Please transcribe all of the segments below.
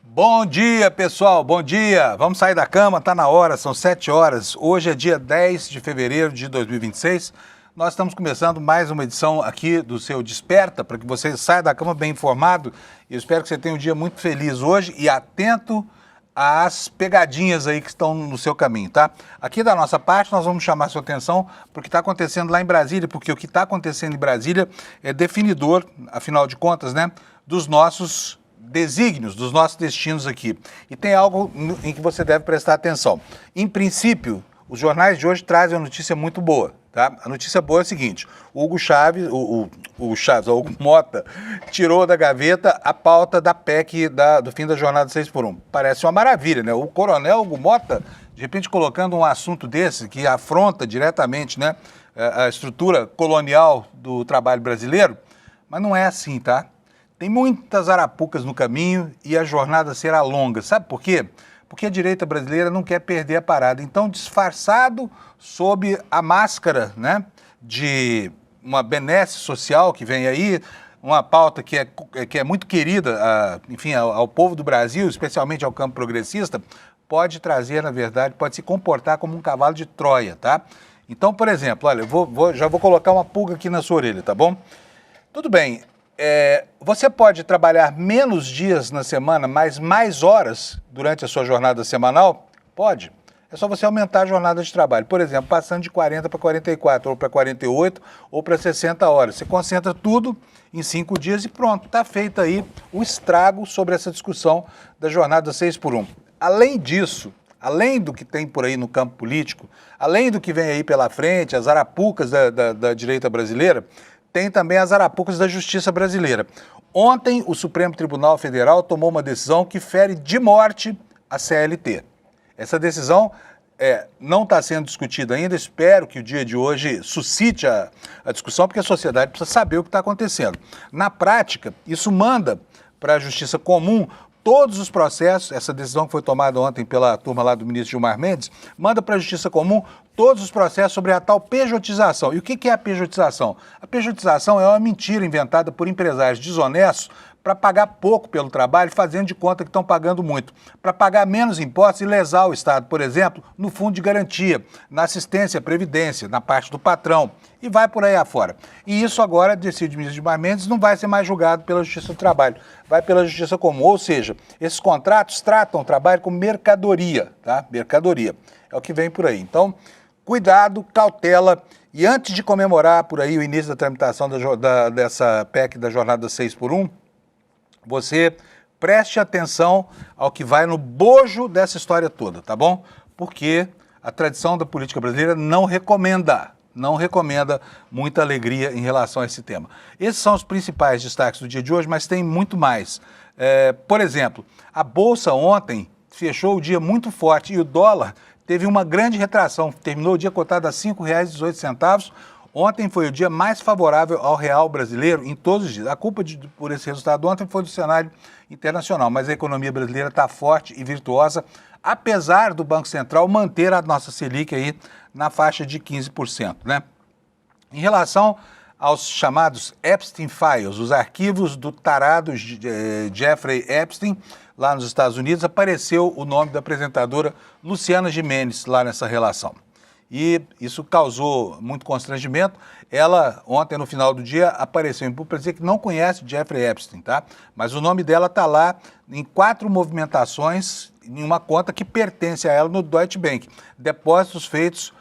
Bom dia, pessoal, bom dia. Vamos sair da cama, tá na hora, são 7 horas. Hoje é dia 10 de fevereiro de 2026. Nós estamos começando mais uma edição aqui do seu Desperta, para que você saia da cama bem informado. Eu espero que você tenha um dia muito feliz hoje e atento às pegadinhas aí que estão no seu caminho, tá? Aqui da nossa parte, nós vamos chamar sua atenção para o que está acontecendo lá em Brasília, porque o que está acontecendo em Brasília é definidor, afinal de contas, né, dos nossos desígnios, dos nossos destinos aqui. E tem algo em que você deve prestar atenção. Em princípio, os jornais de hoje trazem uma notícia muito boa, tá? A notícia boa é a seguinte: o Hugo Mota tirou da gaveta a pauta da PEC do fim da jornada 6x1. Parece uma maravilha, né? O coronel Hugo Mota, de repente, colocando um assunto desse que afronta diretamente, né, a estrutura colonial do trabalho brasileiro, mas não é assim, tá? Tem muitas arapucas no caminho e a jornada será longa. Sabe por quê? Porque a direita brasileira não quer perder a parada. Então, disfarçado sob a máscara, né, de uma benesse social que vem aí, uma pauta que é muito querida, enfim, ao povo do Brasil, especialmente ao campo progressista, pode trazer, na verdade, pode se comportar como um cavalo de Troia, tá? Então, por exemplo, olha, já vou colocar uma pulga aqui na sua orelha, tá bom? Tudo bem. Você pode trabalhar menos dias na semana, mas mais horas durante a sua jornada semanal? Pode. É só você aumentar a jornada de trabalho. Por exemplo, passando de 40 para 44, ou para 48, ou para 60 horas. Você concentra tudo em 5 dias e pronto. Está feito aí o estrago sobre essa discussão da jornada 6x1. Além disso, além do que tem por aí no campo político, além do que vem aí pela frente, as arapucas da direita brasileira, tem também as arapucas da justiça brasileira. Ontem, o Supremo Tribunal Federal tomou uma decisão que fere de morte a CLT. Essa decisão não está sendo discutida ainda. Espero que o dia de hoje suscite a discussão, porque a sociedade precisa saber o que está acontecendo. Na prática, isso manda para a justiça comum todos os processos. Essa decisão que foi tomada ontem pela turma lá do ministro Gilmar Mendes, manda para a Justiça Comum todos os processos sobre a tal pejotização. E o que é a pejotização? A pejotização é uma mentira inventada por empresários desonestos para pagar pouco pelo trabalho, fazendo de conta que estão pagando muito, para pagar menos impostos e lesar o Estado, por exemplo, no fundo de garantia, na assistência à previdência, na parte do patrão, e vai por aí afora. E isso agora, decide o ministro Gilmar Mendes, não vai ser mais julgado pela Justiça do Trabalho, vai pela Justiça Comum. Ou seja, esses contratos tratam o trabalho como mercadoria, tá? Mercadoria. É o que vem por aí. Então, cuidado, cautela, e antes de comemorar por aí o início da tramitação dessa PEC da jornada 6x1, você preste atenção ao que vai no bojo dessa história toda, tá bom? Porque a tradição da política brasileira não recomenda muita alegria em relação a esse tema. Esses são os principais destaques do dia de hoje, mas tem muito mais. Por exemplo, a Bolsa ontem fechou o dia muito forte e o dólar teve uma grande retração, terminou o dia cotado a R$ 5,18. Ontem foi o dia mais favorável ao real brasileiro em todos os dias. A culpa por esse resultado ontem foi do cenário internacional, mas a economia brasileira está forte e virtuosa, apesar do Banco Central manter a nossa Selic aí na faixa de 15%, né? Em relação aos chamados Epstein Files, os arquivos do tarado Jeffrey Epstein, lá nos Estados Unidos, apareceu o nome da apresentadora Luciana Gimenez lá nessa relação. E isso causou muito constrangimento. Ela, ontem, no final do dia, apareceu em público para dizer que não conhece Jeffrey Epstein, tá? Mas o nome dela está lá em 4 movimentações em uma conta que pertence a ela no Deutsche Bank. Depósitos feitos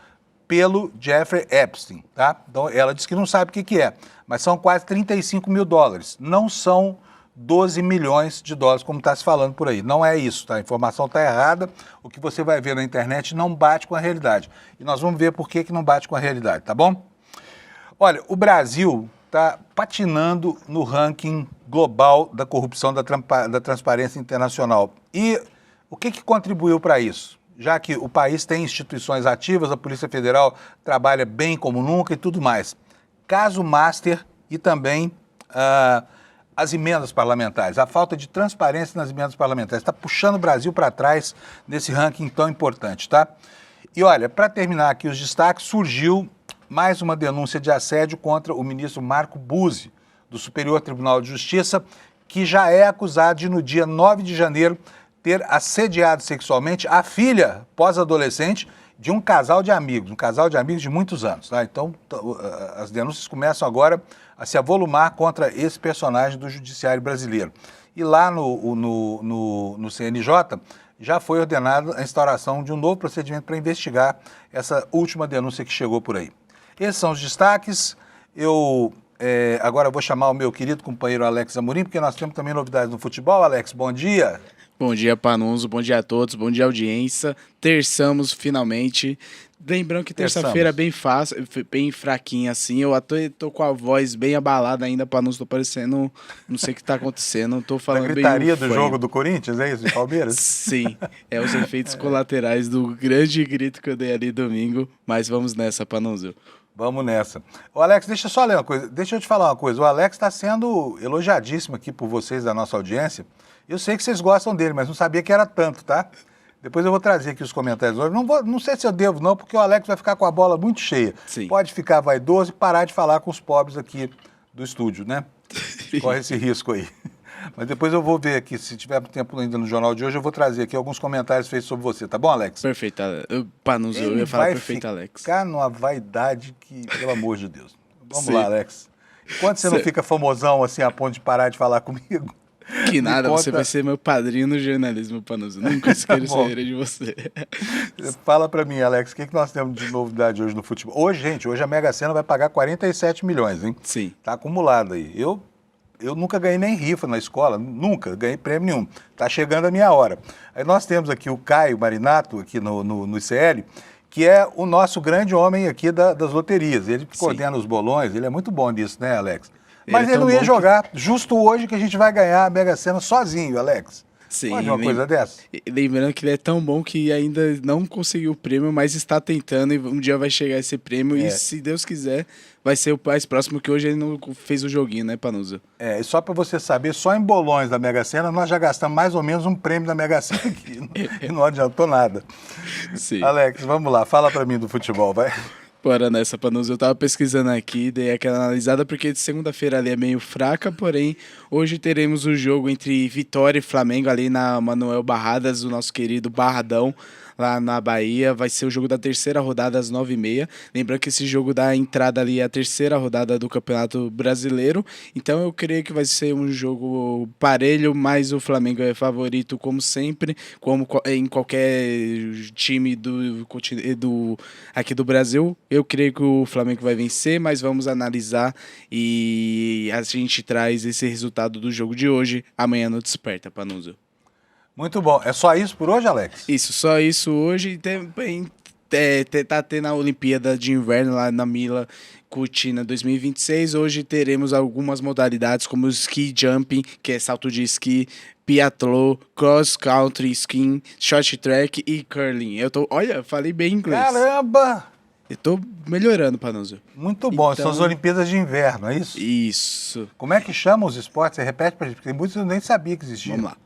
pelo Jeffrey Epstein, tá? Então, ela disse que não sabe o que é, mas são quase 35 mil dólares. Não são 12 milhões de dólares, como está se falando por aí. Não é isso, tá? A informação está errada. O que você vai ver na internet não bate com a realidade. E nós vamos ver por que não bate com a realidade, tá bom? Olha, o Brasil está patinando no ranking global da corrupção da Transparência Internacional. E o que contribuiu para isso? Já que o país tem instituições ativas, a Polícia Federal trabalha bem como nunca e tudo mais. Caso Master e também as emendas parlamentares, a falta de transparência nas emendas parlamentares está puxando o Brasil para trás nesse ranking tão importante, tá? E olha, para terminar aqui os destaques, surgiu mais uma denúncia de assédio contra o ministro Marco Buzzi, do Superior Tribunal de Justiça, que já é acusado de, no dia 9 de janeiro, ter assediado sexualmente a filha pós-adolescente de um casal de amigos de muitos anos. Tá? Então, as denúncias começam agora a se avolumar contra esse personagem do judiciário brasileiro. E lá no CNJ já foi ordenada a instauração de um novo procedimento para investigar essa última denúncia que chegou por aí. Esses são os destaques. Eu agora vou chamar o meu querido companheiro Alex Amorim, porque nós temos também novidades no futebol. Alex, bom dia. Bom dia, Panunzo, bom dia a todos, bom dia, audiência. Terçamos finalmente. Lembrando que terça-feira é bem fácil, bem fraquinha assim. Eu até tô com a voz bem abalada ainda, Panunzo, tô parecendo, não sei o que tá acontecendo. Tô falando a gritaria bem do jogo do Corinthians, é isso, de Palmeiras? Sim, os efeitos colaterais do grande grito que eu dei ali domingo. Mas vamos nessa, Panunzo. Vamos nessa. Ô Alex, deixa eu só ler uma coisa, deixa eu te falar uma coisa. O Alex está sendo elogiadíssimo aqui por vocês da nossa audiência. Eu sei que vocês gostam dele, mas não sabia que era tanto, tá? Depois eu vou trazer aqui os comentários hoje. Não sei se eu devo não, porque o Alex vai ficar com a bola muito cheia. Sim. Pode ficar vaidoso e parar de falar com os pobres aqui do estúdio, né? Corre esse risco aí. Mas depois eu vou ver aqui, se tiver tempo ainda no jornal de hoje, eu vou trazer aqui alguns comentários feitos sobre você, tá bom, Alex? Perfeito, Panunzo, eu ia falar perfeito, Alex. Ficar numa vaidade que, pelo amor de Deus. Vamos lá, Alex. Enquanto você não fica famosão assim a ponto de parar de falar comigo... Que nada, você vai ser meu padrinho no jornalismo, Panunzo. Nunca esquecerei de você. Fala pra mim, Alex, o que nós temos de novidade hoje no futebol? Hoje a Mega Sena vai pagar 47 milhões, hein? Sim. Tá acumulado aí. Eu nunca ganhei nem rifa na escola, nunca ganhei prêmio nenhum. Tá chegando a minha hora. Aí nós temos aqui o Caio Marinato, aqui no ICL, que é o nosso grande homem aqui das loterias. Ele coordena os bolões, ele é muito bom nisso, né, Alex? Mas ele não ia jogar justo hoje que a gente vai ganhar a Mega Sena sozinho, Alex. Sim, pode uma coisa dessa? Lembrando que ele é tão bom que ainda não conseguiu o prêmio, mas está tentando e um dia vai chegar esse prêmio e, se Deus quiser, vai ser o mais próximo, que hoje ele não fez o joguinho, né, Panunzo? E só para você saber, só em bolões da Mega Sena nós já gastamos mais ou menos um prêmio da Mega Sena aqui e não adiantou nada. Sim. Alex, vamos lá, fala para mim do futebol, vai. Bora nessa, Panunzo. Eu tava pesquisando aqui, dei aquela analisada, porque de segunda-feira ali é meio fraca, porém, hoje teremos o jogo entre Vitória e Flamengo, ali na Manuel Barradas, o nosso querido Barradão, lá na Bahia. Vai ser o jogo da terceira rodada às 9h30. Lembrando que esse jogo dá entrada ali à terceira rodada do Campeonato Brasileiro. Então eu creio que vai ser um jogo parelho, mas o Flamengo é favorito como sempre, como em qualquer time aqui do Brasil. Eu creio que o Flamengo vai vencer, mas vamos analisar e a gente traz esse resultado do jogo de hoje amanhã no Desperta, Panunzo. Muito bom. É só isso por hoje, Alex? Isso, só isso hoje. Tá tendo a Olimpíada de Inverno lá na Mila Cortina 2026. Hoje teremos algumas modalidades como o ski jumping, que é salto de esqui, biatlon, cross country skiing, short track e curling. Olha, falei bem inglês. Caramba! Eu tô melhorando, Panunzo. Muito bom. Então, são as Olimpíadas de Inverno, é isso? Isso. Como é que chamam os esportes? Você repete pra gente, porque muitos eu nem sabia que existia. Vamos lá.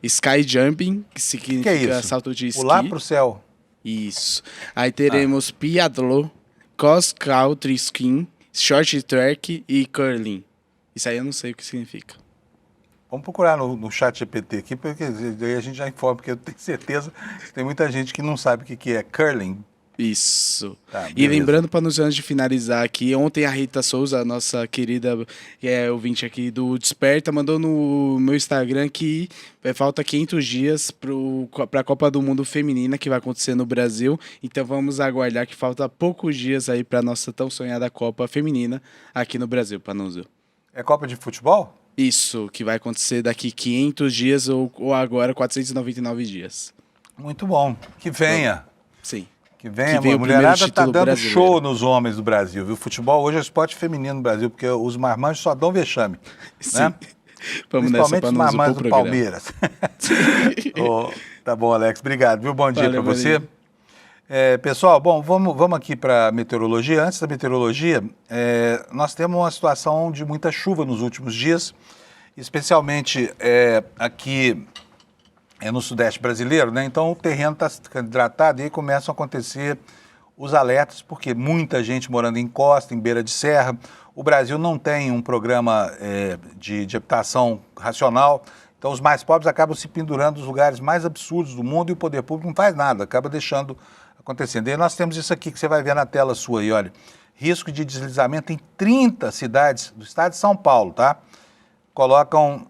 Sky jumping, que significa é salto de esqui. Pular pro céu. Isso. Aí teremos biatlon, cross country skiing, short track e curling. Isso aí eu não sei o que significa. Vamos procurar no chat GPT aqui, porque daí a gente já informa, porque eu tenho certeza que tem muita gente que não sabe o que é curling. Isso. Tá, e lembrando, para nos antes de finalizar aqui, ontem a Rita Souza, a nossa querida ouvinte aqui do Desperta, mandou no meu Instagram que falta 500 dias para a Copa do Mundo Feminina, que vai acontecer no Brasil. Então vamos aguardar, que falta poucos dias aí para a nossa tão sonhada Copa Feminina aqui no Brasil, Panunzo. É Copa de Futebol? Isso, que vai acontecer daqui 500 dias ou agora 499 dias. Muito bom. Que venha. Sim. Que venha, a mulherada tá dando brasileiro. Show nos homens do Brasil, viu? Futebol hoje é esporte feminino no Brasil, porque os marmanjos só dão vexame. Sim. Né? Vamos principalmente os marmanjos do Palmeiras. Tá bom, Alex. Obrigado, viu? Bom dia para você. Pessoal, bom, vamos aqui para a meteorologia. Antes da meteorologia, nós temos uma situação de muita chuva nos últimos dias, especialmente aqui no sudeste brasileiro, né? Então o terreno está hidratado e aí começam a acontecer os alertas, porque muita gente morando em costa, em beira de serra. O Brasil não tem um programa de habitação racional, então os mais pobres acabam se pendurando nos lugares mais absurdos do mundo e o poder público não faz nada, acaba deixando acontecendo. E aí nós temos isso aqui que você vai ver na tela sua aí, olha. Risco de deslizamento em 30 cidades do estado de São Paulo, tá? Colocam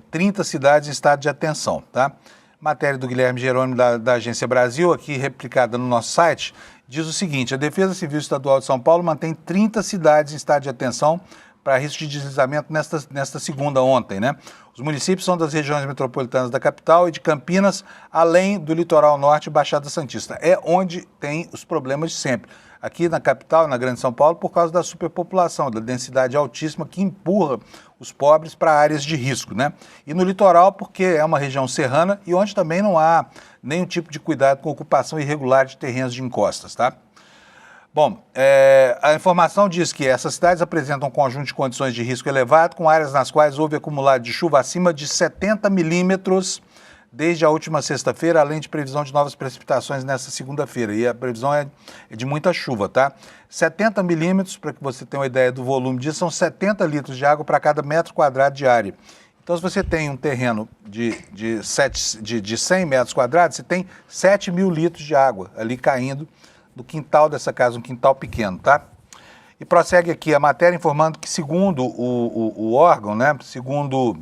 30 cidades em estado de atenção, tá? Matéria do Guilherme Jerônimo da Agência Brasil, aqui replicada no nosso site, diz o seguinte: a Defesa Civil Estadual de São Paulo mantém 30 cidades em estado de atenção para risco de deslizamento nesta segunda ontem, né? Os municípios são das regiões metropolitanas da capital e de Campinas, além do litoral norte e Baixada Santista. É onde tem os problemas de sempre. Aqui na capital, na Grande São Paulo, por causa da superpopulação, da densidade altíssima que empurra os pobres para áreas de risco, né? E no litoral, porque é uma região serrana e onde também não há nenhum tipo de cuidado com ocupação irregular de terrenos de encostas, tá? Bom, a informação diz que essas cidades apresentam um conjunto de condições de risco elevado, com áreas nas quais houve acumulado de chuva acima de 70 milímetros desde a última sexta-feira, além de previsão de novas precipitações nesta segunda-feira. E a previsão é de muita chuva, tá? 70 milímetros, para que você tenha uma ideia do volume disso, são 70 litros de água para cada metro quadrado de área. Então, se você tem um terreno de 100 metros quadrados, você tem 7 mil litros de água ali caindo do quintal dessa casa, um quintal pequeno, tá? E prossegue aqui a matéria informando que, segundo o órgão, né, segundo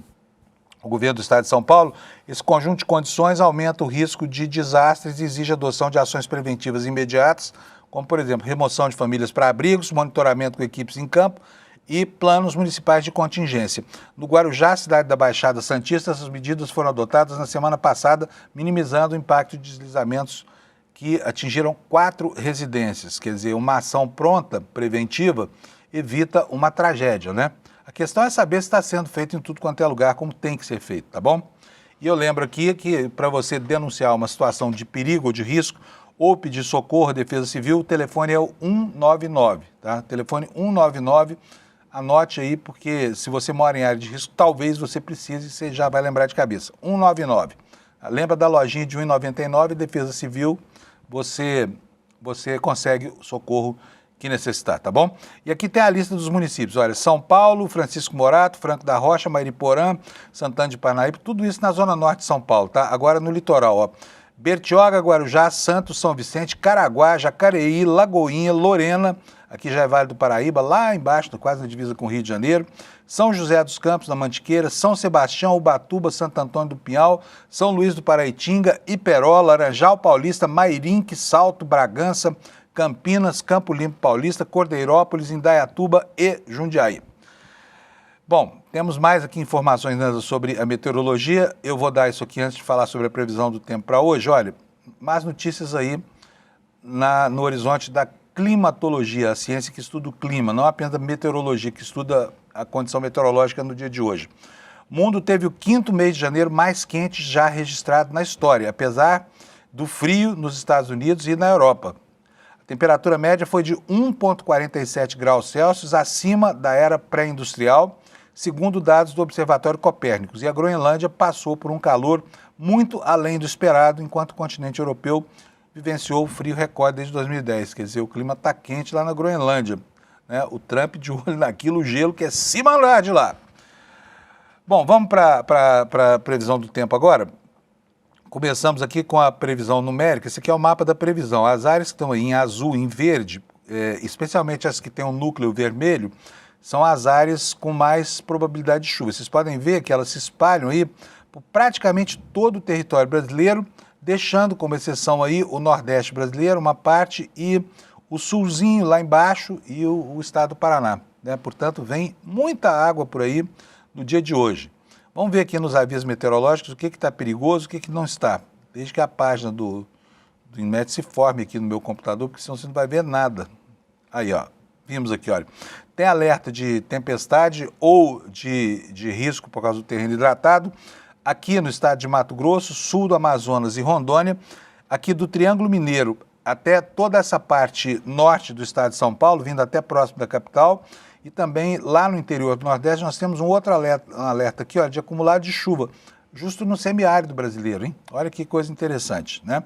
o governo do estado de São Paulo, esse conjunto de condições aumenta o risco de desastres e exige a adoção de ações preventivas imediatas, como, por exemplo, remoção de famílias para abrigos, monitoramento com equipes em campo e planos municipais de contingência. No Guarujá, cidade da Baixada Santista, essas medidas foram adotadas na semana passada, minimizando o impacto de deslizamentos que atingiram 4 residências. Quer dizer, uma ação pronta, preventiva, evita uma tragédia, né? A questão é saber se está sendo feito em tudo quanto é lugar, como tem que ser feito, tá bom? E eu lembro aqui que para você denunciar uma situação de perigo ou de risco, ou pedir socorro à Defesa Civil, o telefone é o 199, tá? Telefone 199, anote aí, porque se você mora em área de risco, talvez você precise, você já vai lembrar de cabeça. 199. Lembra da lojinha de 1,99, Defesa Civil, você consegue o socorro que necessitar, tá bom? E aqui tem a lista dos municípios, olha, São Paulo, Francisco Morato, Franco da Rocha, Mairiporã, Santana de Parnaíba, tudo isso na zona norte de São Paulo, tá? Agora no litoral, ó, Bertioga, Guarujá, Santos, São Vicente, Caraguá, Jacareí, Lagoinha, Lorena, aqui já é Vale do Paraíba, lá embaixo, quase na divisa com o Rio de Janeiro, São José dos Campos, na Mantiqueira, São Sebastião, Ubatuba, Santo Antônio do Pinhal, São Luís do Paraitinga, Iperó, Laranjal Paulista, Mairinque, Salto, Bragança, Campinas, Campo Limpo Paulista, Cordeirópolis, Indaiatuba e Jundiaí. Bom, temos mais aqui informações, né, sobre a meteorologia. Eu vou dar isso aqui antes de falar sobre a previsão do tempo para hoje. Olha, mais notícias aí no horizonte da climatologia, a ciência que estuda o clima, não apenas a meteorologia, que estuda a condição meteorológica no dia de hoje. O mundo teve o 5º mês de janeiro mais quente já registrado na história, apesar do frio nos Estados Unidos e na Europa. A temperatura média foi de 1,47 graus Celsius acima da era pré-industrial, segundo dados do Observatório Copérnicos. E a Groenlândia passou por um calor muito além do esperado, enquanto o continente europeu vivenciou o frio recorde desde 2010. Quer dizer, o clima está quente lá na Groenlândia, né? O Trump de olho naquilo, o gelo quer se mandar de lá. Bom, vamos para a previsão do tempo agora. Começamos aqui com a previsão numérica. Esse aqui é o mapa da previsão. As áreas que estão aí em azul, em verde, especialmente as que têm um núcleo vermelho, são as áreas com mais probabilidade de chuva. Vocês podem ver que elas se espalham aí por praticamente todo o território brasileiro, deixando como exceção aí o Nordeste brasileiro, uma parte, e o Sulzinho lá embaixo e o estado do Paraná, né? Portanto, vem muita água por aí no dia de hoje. Vamos ver aqui nos avisos meteorológicos o que está perigoso, o que não está. Desde que a página do INMET se forme aqui no meu computador, porque senão você não vai ver nada. Aí, ó, vimos aqui, olha. Tem alerta de tempestade ou de risco por causa do terreno hidratado, aqui no estado de Mato Grosso, sul do Amazonas e Rondônia, aqui do Triângulo Mineiro até toda essa parte norte do estado de São Paulo, vindo até próximo da capital, e também lá no interior do Nordeste nós temos um outro alerta aqui, ó, de acumulado de chuva, justo no semiárido brasileiro, hein? Olha que coisa interessante, né?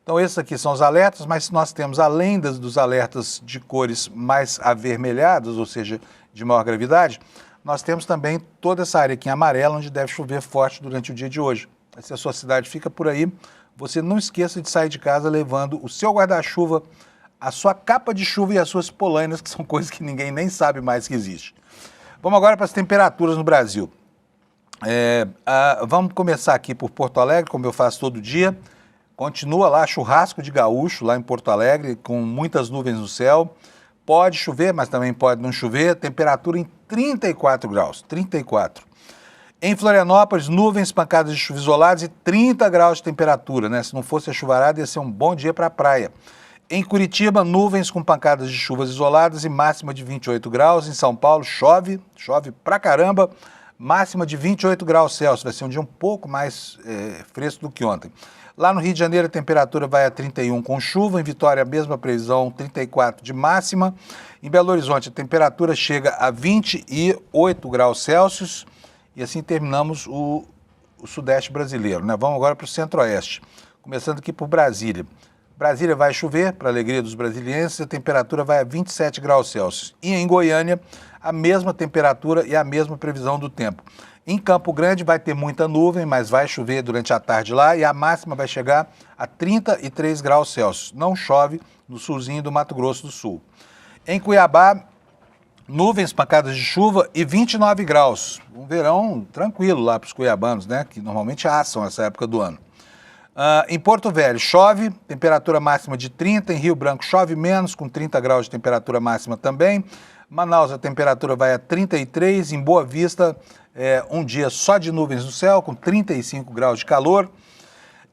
Então, esses aqui são os alertas, mas nós temos, além dos alertas de cores mais avermelhadas, ou seja, de maior gravidade, nós temos também toda essa área aqui em amarelo, onde deve chover forte durante o dia de hoje. Se a sua cidade fica por aí, você não esqueça de sair de casa levando o seu guarda-chuva, a sua capa de chuva e as suas polainas, que são coisas que ninguém nem sabe mais que existe. Vamos agora para as temperaturas no Brasil. Vamos começar aqui por Porto Alegre, como eu faço todo dia. Continua lá churrasco de gaúcho, lá em Porto Alegre, com muitas nuvens no céu. Pode chover, mas também pode não chover. Temperatura em 34 graus, 34. Em Florianópolis, nuvens, pancadas de chuva isoladas e 30 graus de temperatura, né? Se não fosse a chuvarada, ia ser um bom dia para a praia. Em Curitiba, nuvens com pancadas de chuvas isoladas e máxima de 28 graus. Em São Paulo, chove pra caramba, máxima de 28 graus Celsius. Vai ser um dia um pouco mais fresco do que ontem. Lá no Rio de Janeiro, a temperatura vai a 31 com chuva. Em Vitória, a mesma previsão, 34 de máxima. Em Belo Horizonte, a temperatura chega a 28 graus Celsius. E assim terminamos o Sudeste brasileiro, né? Vamos agora para o Centro-Oeste. Começando aqui por Brasília. Brasília vai chover, para a alegria dos brasilienses, a temperatura vai a 27 graus Celsius. E em Goiânia, a mesma temperatura e a mesma previsão do tempo. Em Campo Grande vai ter muita nuvem, mas vai chover durante a tarde lá e a máxima vai chegar a 33 graus Celsius. Não chove no sulzinho do Mato Grosso do Sul. Em Cuiabá, nuvens, pancadas de chuva e 29 graus. Um verão tranquilo lá para os cuiabanos, né? Que normalmente assam essa época do ano. Em Porto Velho chove, temperatura máxima de 30. Em Rio Branco chove menos, com 30 graus de temperatura máxima também. Manaus, a temperatura vai a 33. Em Boa Vista, um dia só de nuvens no céu, com 35 graus de calor.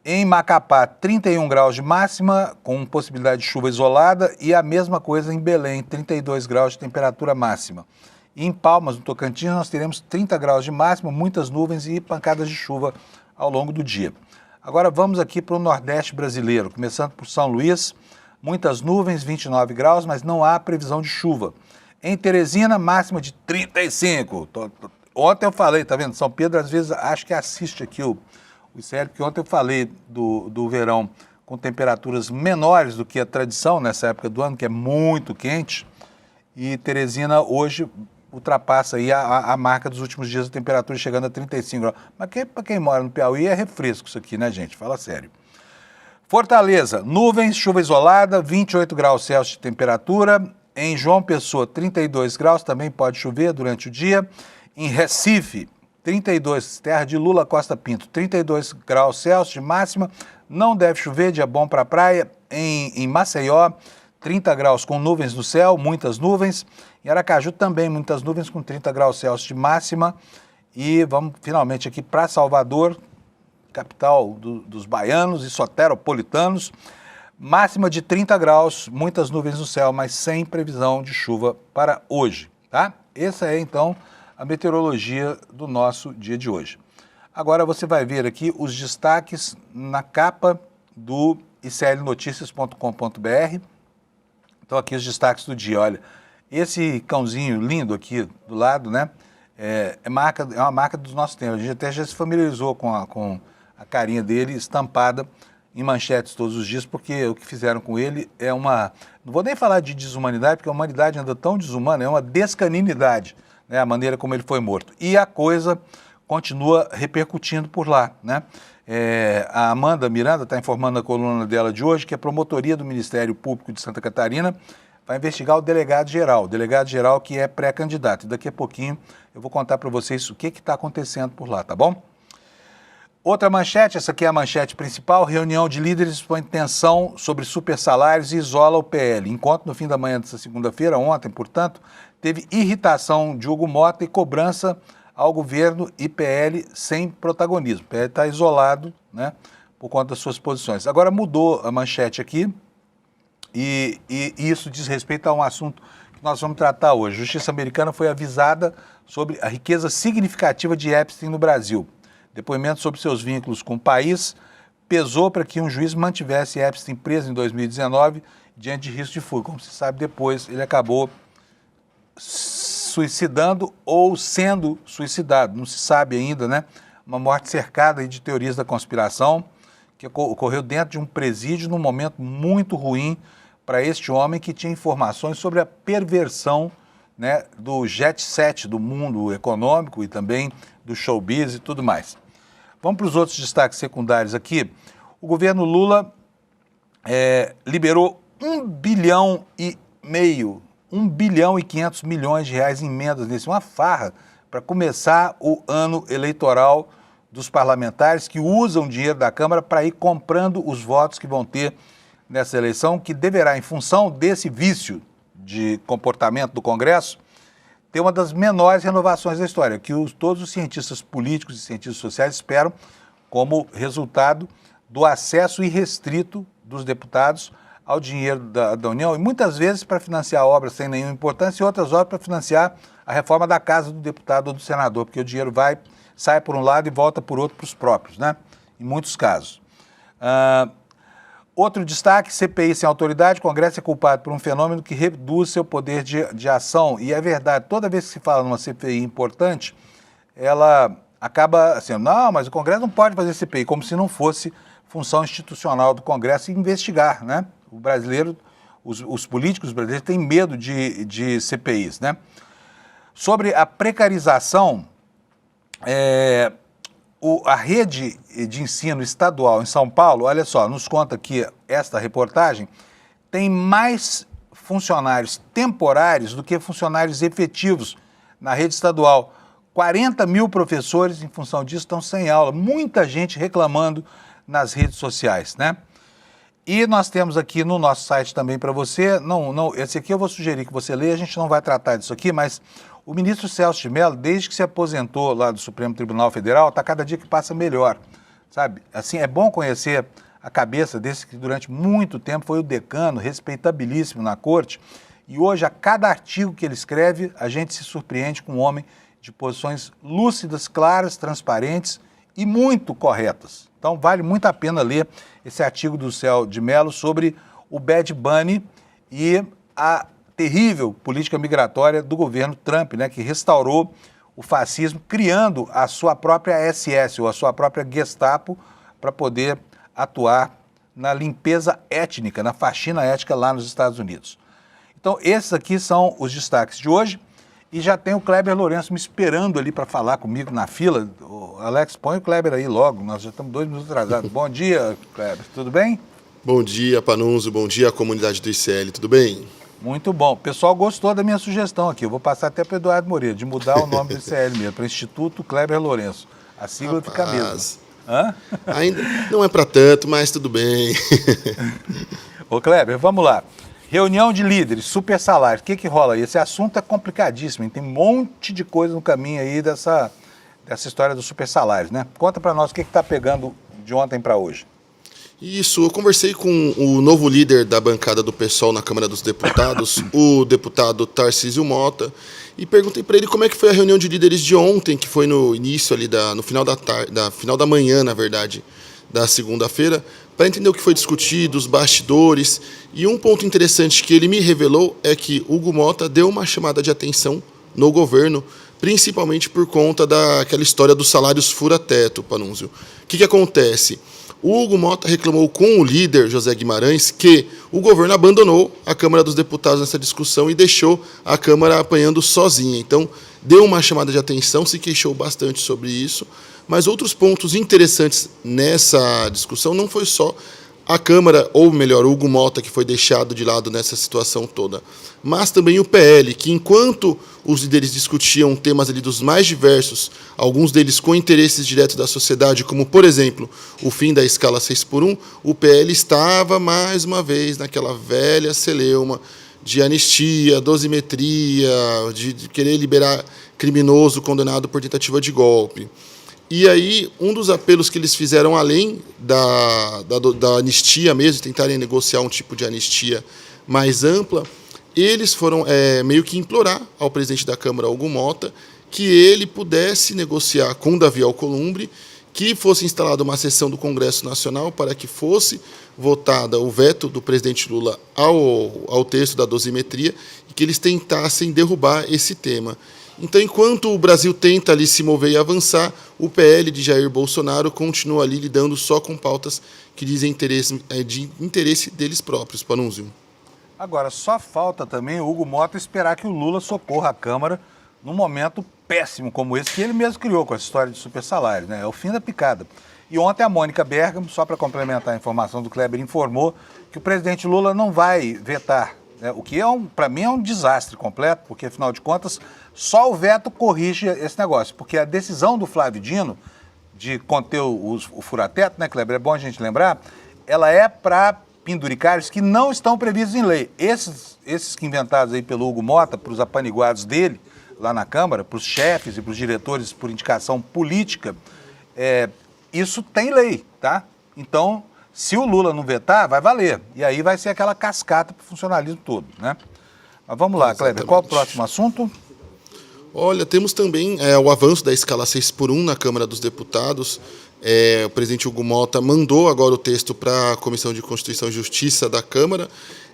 Em Macapá, 31 graus de máxima, com possibilidade de chuva isolada. E a mesma coisa em Belém, 32 graus de temperatura máxima. E em Palmas, no Tocantins, nós teremos 30 graus de máxima, muitas nuvens e pancadas de chuva ao longo do dia. Agora vamos aqui para o Nordeste brasileiro, começando por São Luís, muitas nuvens, 29 graus, mas não há previsão de chuva. Em Teresina, máxima de 35. Ontem eu falei, tá vendo? São Pedro às vezes acho que assiste aqui o sério, porque ontem eu falei do verão com temperaturas menores do que a tradição nessa época do ano, que é muito quente, e Teresina hoje ultrapassa aí a marca dos últimos dias da temperatura chegando a 35 graus. Mas para quem mora no Piauí é refresco isso aqui, né, gente? Fala sério. Fortaleza, nuvens, chuva isolada, 28 graus Celsius de temperatura. Em João Pessoa, 32 graus, também pode chover durante o dia. Em Recife, 32, terra de Lula Costa Pinto, 32 graus Celsius de máxima. Não deve chover, dia bom para a praia. Em Maceió, 30 graus com nuvens no céu, muitas nuvens. Em Aracaju também muitas nuvens com 30 graus Celsius de máxima. E vamos finalmente aqui para Salvador, capital dos baianos e soteropolitanos. Máxima de 30 graus, muitas nuvens no céu, mas sem previsão de chuva para hoje, tá? Essa é então a meteorologia do nosso dia de hoje. Agora você vai ver aqui os destaques na capa do iclnoticias.com.br. Então aqui os destaques do dia, olha. Esse cãozinho lindo aqui do lado, né, é uma marca dos nossos tempos. A gente até já se familiarizou com a carinha dele estampada em manchetes todos os dias, porque o que fizeram com ele é uma... Não vou nem falar de desumanidade, porque a humanidade anda tão desumana, é uma descaninidade, né, a maneira como ele foi morto. E a coisa continua repercutindo por lá, né? A Amanda Miranda está informando na coluna dela de hoje que a promotoria do Ministério Público de Santa Catarina vai investigar o delegado-geral que é pré-candidato. E daqui a pouquinho eu vou contar para vocês o que está acontecendo por lá, tá bom? Outra manchete, essa aqui é a manchete principal, reunião de líderes expõe tensão sobre supersalários e isola o PL. Encontro no fim da manhã dessa segunda-feira, ontem, portanto, teve irritação de Hugo Mota e cobrança ao governo e PL sem protagonismo. O PL está isolado, né, por conta das suas posições. Agora mudou a manchete aqui, e isso diz respeito a um assunto que nós vamos tratar hoje. A Justiça Americana foi avisada sobre a riqueza significativa de Epstein no Brasil. Depoimento sobre seus vínculos com o país pesou para que um juiz mantivesse Epstein preso em 2019 diante de risco de fuga. Como se sabe, depois ele acabou suicidando ou sendo suicidado. Não se sabe ainda, né? Uma morte cercada de teorias da conspiração que ocorreu dentro de um presídio num momento muito ruim para este homem que tinha informações sobre a perversão, né, do jet set do mundo econômico e também do showbiz e tudo mais. Vamos para os outros destaques secundários aqui. O governo Lula liberou 1,5 bilhão, 1 bilhão e 500 milhões de reais em emendas nesse, uma farra para começar o ano eleitoral dos parlamentares que usam o dinheiro da Câmara para ir comprando os votos que vão ter nessa eleição, que deverá, em função desse vício de comportamento do Congresso, ter uma das menores renovações da história, que todos os cientistas políticos e cientistas sociais esperam como resultado do acesso irrestrito dos deputados ao dinheiro da União, e muitas vezes para financiar obras sem nenhuma importância e outras obras para financiar a reforma da casa do deputado ou do senador, porque o dinheiro sai por um lado e volta por outro para os próprios, né? Em muitos casos. Outro destaque, CPI sem autoridade, o Congresso é culpado por um fenômeno que reduz seu poder de ação. E é verdade, toda vez que se fala numa CPI importante, ela acaba assim, não, mas o Congresso não pode fazer CPI, como se não fosse função institucional do Congresso investigar, né? O brasileiro, os políticos brasileiros têm medo de CPIs, né? Sobre a precarização, a rede de ensino estadual em São Paulo, olha só, nos conta que esta reportagem tem mais funcionários temporários do que funcionários efetivos na rede estadual. 40 mil professores, em função disso, estão sem aula. Muita gente reclamando nas redes sociais, né? E nós temos aqui no nosso site também para você, esse aqui eu vou sugerir que você leia, a gente não vai tratar disso aqui, mas o ministro Celso de Mello, desde que se aposentou lá do Supremo Tribunal Federal, está cada dia que passa melhor, sabe? Assim, é bom conhecer a cabeça desse que durante muito tempo foi o decano, respeitabilíssimo na corte, e hoje, a cada artigo que ele escreve, a gente se surpreende com um homem de posições lúcidas, claras, transparentes e muito corretas. Então, vale muito a pena ler esse artigo do Celso de Mello sobre o Bad Bunny e a terrível política migratória do governo Trump, né, que restaurou o fascismo, criando a sua própria SS, ou a sua própria Gestapo, para poder atuar na limpeza étnica, na faxina étnica lá nos Estados Unidos. Então, esses aqui são os destaques de hoje. E já tem o Kleber Lourenço me esperando ali para falar comigo na fila. Alex, põe o Kleber aí logo, nós já estamos 2 minutos atrasados. Bom dia, Kleber, tudo bem? Bom dia, Panunzio, bom dia, comunidade do ICL, tudo bem? Muito bom. O pessoal gostou da minha sugestão aqui. Eu vou passar até para o Eduardo Moreira, de mudar o nome do ICL mesmo, para Instituto Kleber Lourenço. A sigla fica a mesma. Hã? Ainda não é para tanto, mas tudo bem. Ô, Kleber, vamos lá. Reunião de líderes, super salário, o que rola aí? Esse assunto é complicadíssimo, hein? Tem um monte de coisa no caminho aí dessa história dos super salários, né? Conta para nós o que está pegando de ontem para hoje. Isso, eu conversei com o novo líder da bancada do PSOL na Câmara dos Deputados, o deputado Tarcísio Mota, e perguntei para ele como é que foi a reunião de líderes de ontem, que foi no início ali, no final da tarde, final da manhã, na verdade, da segunda-feira, para entender o que foi discutido, os bastidores. E um ponto interessante que ele me revelou é que Hugo Mota deu uma chamada de atenção no governo, principalmente por conta daquela história dos salários fura-teto, Panunzio. O que acontece? O Hugo Mota reclamou com o líder, José Guimarães, que o governo abandonou a Câmara dos Deputados nessa discussão e deixou a Câmara apanhando sozinha. Então, deu uma chamada de atenção, se queixou bastante sobre isso. Mas outros pontos interessantes nessa discussão não foi só a Câmara, ou melhor, o Hugo Mota, que foi deixado de lado nessa situação toda, mas também o PL, que enquanto os líderes discutiam temas ali dos mais diversos, alguns deles com interesses diretos da sociedade, como, por exemplo, o fim da escala 6x1, o PL estava, mais uma vez, naquela velha celeuma de anistia, dosimetria, de querer liberar criminoso condenado por tentativa de golpe. E aí, um dos apelos que eles fizeram, além da anistia mesmo, tentarem negociar um tipo de anistia mais ampla, eles foram meio que implorar ao presidente da Câmara, Hugo Mota, que ele pudesse negociar com Davi Alcolumbre, que fosse instalada uma sessão do Congresso Nacional para que fosse votada o veto do presidente Lula ao texto da dosimetria e que eles tentassem derrubar esse tema. Então, enquanto o Brasil tenta ali se mover e avançar, o PL de Jair Bolsonaro continua ali lidando só com pautas que dizem de interesse deles próprios, Panunzio. Agora, só falta também o Hugo Mota esperar que o Lula socorra a Câmara num momento péssimo como esse, que ele mesmo criou com essa história de super salário, né? É o fim da picada. E ontem a Mônica Bergamo, só para complementar a informação do Kleber, informou que o presidente Lula não vai vetar, né? O que, para mim, é um desastre completo, porque, afinal de contas, só o veto corrige esse negócio. Porque a decisão do Flávio Dino de conter o fura-teto, né, Kleber? É bom a gente lembrar, ela é para penduricários que não estão previstos em lei. Esses que inventados aí pelo Hugo Mota, para os apaniguados dele, lá na Câmara, para os chefes e para os diretores por indicação política, isso tem lei, tá? Então, se o Lula não vetar, vai valer. E aí vai ser aquela cascata para o funcionalismo todo, né? Mas vamos lá, Kleber, qual é o próximo assunto? Olha, temos também o avanço da escala 6x1 na Câmara dos Deputados. O presidente Hugo Mota mandou agora o texto para a Comissão de Constituição e Justiça da Câmara.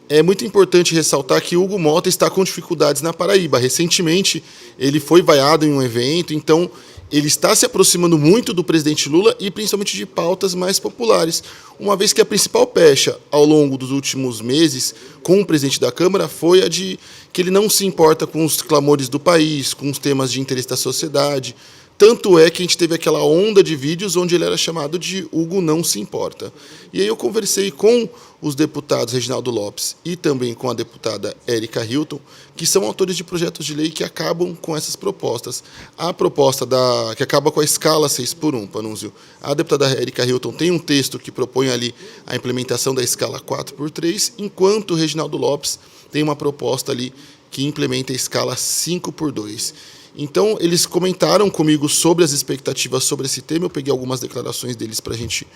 É muito importante ressaltar que Hugo Mota está com dificuldades na Paraíba. Recentemente, ele foi vaiado em um evento, então ele está se aproximando muito do presidente Lula e principalmente de pautas mais populares, uma vez que a principal pecha ao longo dos últimos meses com o presidente da Câmara foi a de que ele não se importa com os clamores do país, com os temas de interesse da sociedade. Tanto é que a gente teve aquela onda de vídeos onde ele era chamado de Hugo Não Se Importa. E aí eu conversei com os deputados Reginaldo Lopes e também com a deputada Érica Hilton, que são autores de projetos de lei que acabam com essas propostas. A proposta que acaba com a escala 6x1, Panunzio. A deputada Érica Hilton tem um texto que propõe ali a implementação da escala 4x3, enquanto o Reginaldo Lopes tem uma proposta ali que implementa a escala 5x2. Então, eles comentaram comigo sobre as expectativas sobre esse tema. Eu peguei algumas declarações deles para a gente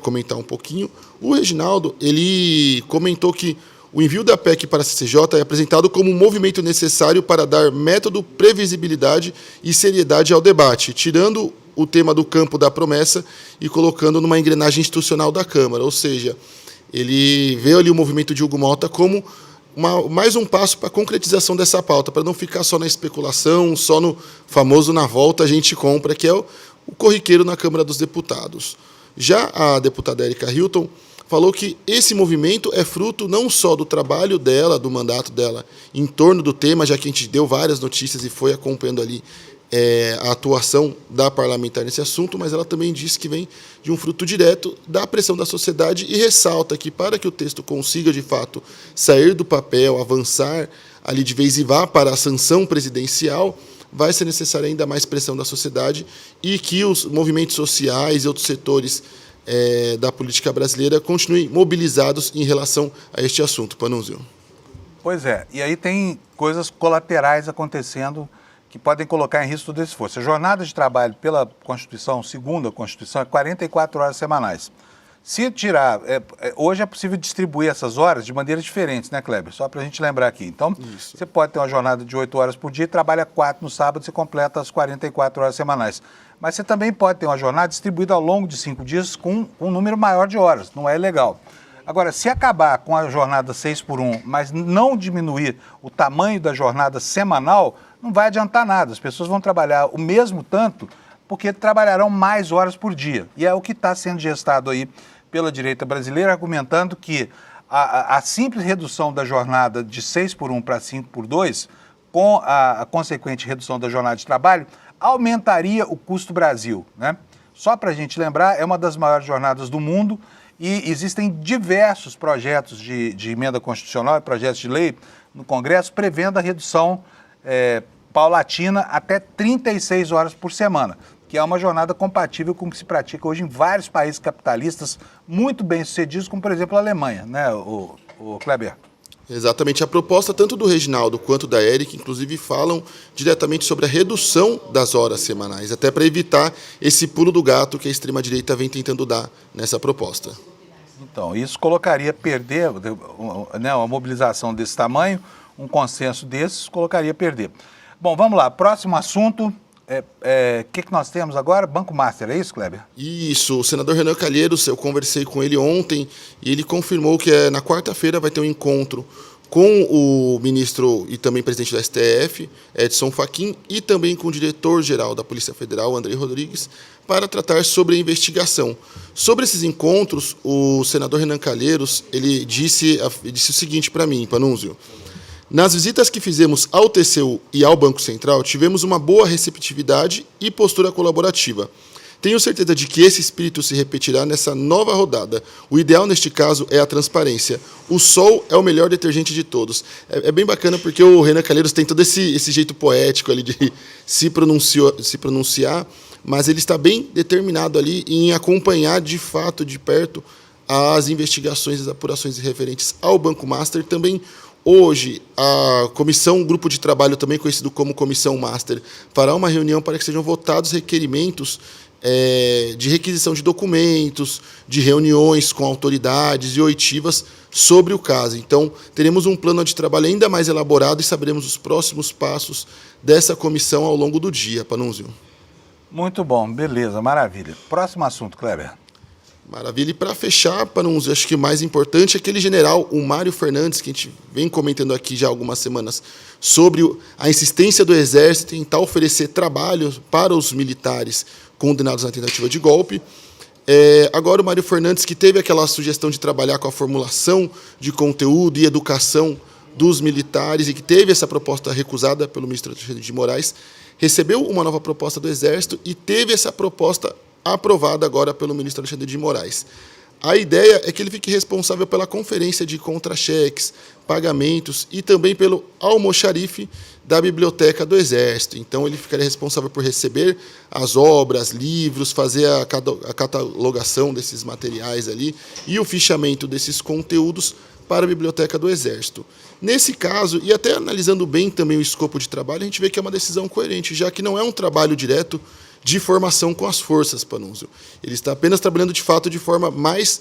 comentar um pouquinho. O Reginaldo, ele comentou que o envio da PEC para a CCJ é apresentado como um movimento necessário para dar método, previsibilidade e seriedade ao debate, tirando o tema do campo da promessa e colocando numa engrenagem institucional da Câmara. Ou seja, ele vê ali o movimento de Hugo Mota como mais um passo para a concretização dessa pauta, para não ficar só na especulação, só no famoso na volta a gente compra, que é o corriqueiro na Câmara dos Deputados. Já a deputada Érica Hilton falou que esse movimento é fruto não só do trabalho dela, do mandato dela, em torno do tema, já que a gente deu várias notícias e foi acompanhando ali a atuação da parlamentar nesse assunto, mas ela também disse que vem de um fruto direto da pressão da sociedade e ressalta que para que o texto consiga, de fato, sair do papel, avançar ali de vez e vá para a sanção presidencial, vai ser necessária ainda mais pressão da sociedade e que os movimentos sociais e outros setores da política brasileira continuem mobilizados em relação a este assunto. Panunzio. Pois é, e aí tem coisas colaterais acontecendo que podem colocar em risco todo esse esforço. A jornada de trabalho pela Constituição, segundo a Constituição, é 44 horas semanais. Se tirar, hoje é possível distribuir essas horas de maneiras diferentes, né, Kleber? Só para a gente lembrar aqui. Então, você pode ter uma jornada de 8 horas por dia, trabalha 4 no sábado, você completa as 44 horas semanais. Mas você também pode ter uma jornada distribuída ao longo de 5 dias com um número maior de horas, não é legal. Agora, se acabar com a jornada 6x1, mas não diminuir o tamanho da jornada semanal, não vai adiantar nada. As pessoas vão trabalhar o mesmo tanto porque trabalharão mais horas por dia. E é o que está sendo gestado aí pela direita brasileira, argumentando que a simples redução da jornada de 6x1 para 5x2, com a consequente redução da jornada de trabalho, aumentaria o custo Brasil, né? Só para a gente lembrar, é uma das maiores jornadas do mundo e existem diversos projetos de emenda constitucional e projetos de lei no Congresso prevendo a redução paulatina até 36 horas por semana, que é uma jornada compatível com o que se pratica hoje em vários países capitalistas muito bem-sucedidos, como, por exemplo, a Alemanha, né, o Kleber? Exatamente. A proposta tanto do Reginaldo quanto da Érica, inclusive, falam diretamente sobre a redução das horas semanais, até para evitar esse pulo do gato que a extrema-direita vem tentando dar nessa proposta. Então, isso colocaria perder, né, uma mobilização desse tamanho, um consenso desses, colocaria perder. Bom, vamos lá. Próximo assunto. Que nós temos agora? Banco Master, é isso, Kleber? Isso. O senador Renan Calheiros, eu conversei com ele ontem e ele confirmou que na quarta-feira vai ter um encontro com o ministro e também presidente do STF, Edson Fachin, e também com o diretor-geral da Polícia Federal, Andrei Rodrigues, para tratar sobre a investigação. Sobre esses encontros, o senador Renan Calheiros ele disse o seguinte para mim, Panunzio: nas visitas que fizemos ao TCU e ao Banco Central, tivemos uma boa receptividade e postura colaborativa. Tenho certeza de que esse espírito se repetirá nessa nova rodada. O ideal, neste caso, é a transparência. O sol é o melhor detergente de todos. É bem bacana porque o Renan Calheiros tem todo esse jeito poético ali de se pronunciar, mas ele está bem determinado ali em acompanhar de fato, de perto, as investigações e as apurações referentes ao Banco Master. Também hoje, a comissão, grupo de trabalho, também conhecido como Comissão Master, fará uma reunião para que sejam votados requerimentos de requisição de documentos, de reuniões com autoridades e oitivas sobre o caso. Então, teremos um plano de trabalho ainda mais elaborado e saberemos os próximos passos dessa comissão ao longo do dia, Panunzio. Muito bom, beleza, maravilha. Próximo assunto, Kleber. Maravilha. E para fechar, Panunzio, acho que o mais importante é aquele general, o Mário Fernandes, que a gente vem comentando aqui já há algumas semanas, sobre a insistência do Exército em tentar oferecer trabalho para os militares condenados na tentativa de golpe. Agora o Mário Fernandes, que teve aquela sugestão de trabalhar com a formulação de conteúdo e educação dos militares e que teve essa proposta recusada pelo ministro Alexandre de Moraes, recebeu uma nova proposta do Exército e teve essa proposta aprovada agora pelo ministro Alexandre de Moraes. A ideia é que ele fique responsável pela conferência de contra-cheques, pagamentos e também pelo almoxarife da Biblioteca do Exército. Então, ele ficaria responsável por receber as obras, livros, fazer a catalogação desses materiais ali e o fichamento desses conteúdos para a Biblioteca do Exército. Nesse caso, e até analisando bem também o escopo de trabalho, a gente vê que é uma decisão coerente, já que não é um trabalho direto de formação com as forças, Panunzio. Ele está apenas trabalhando, de fato, de forma mais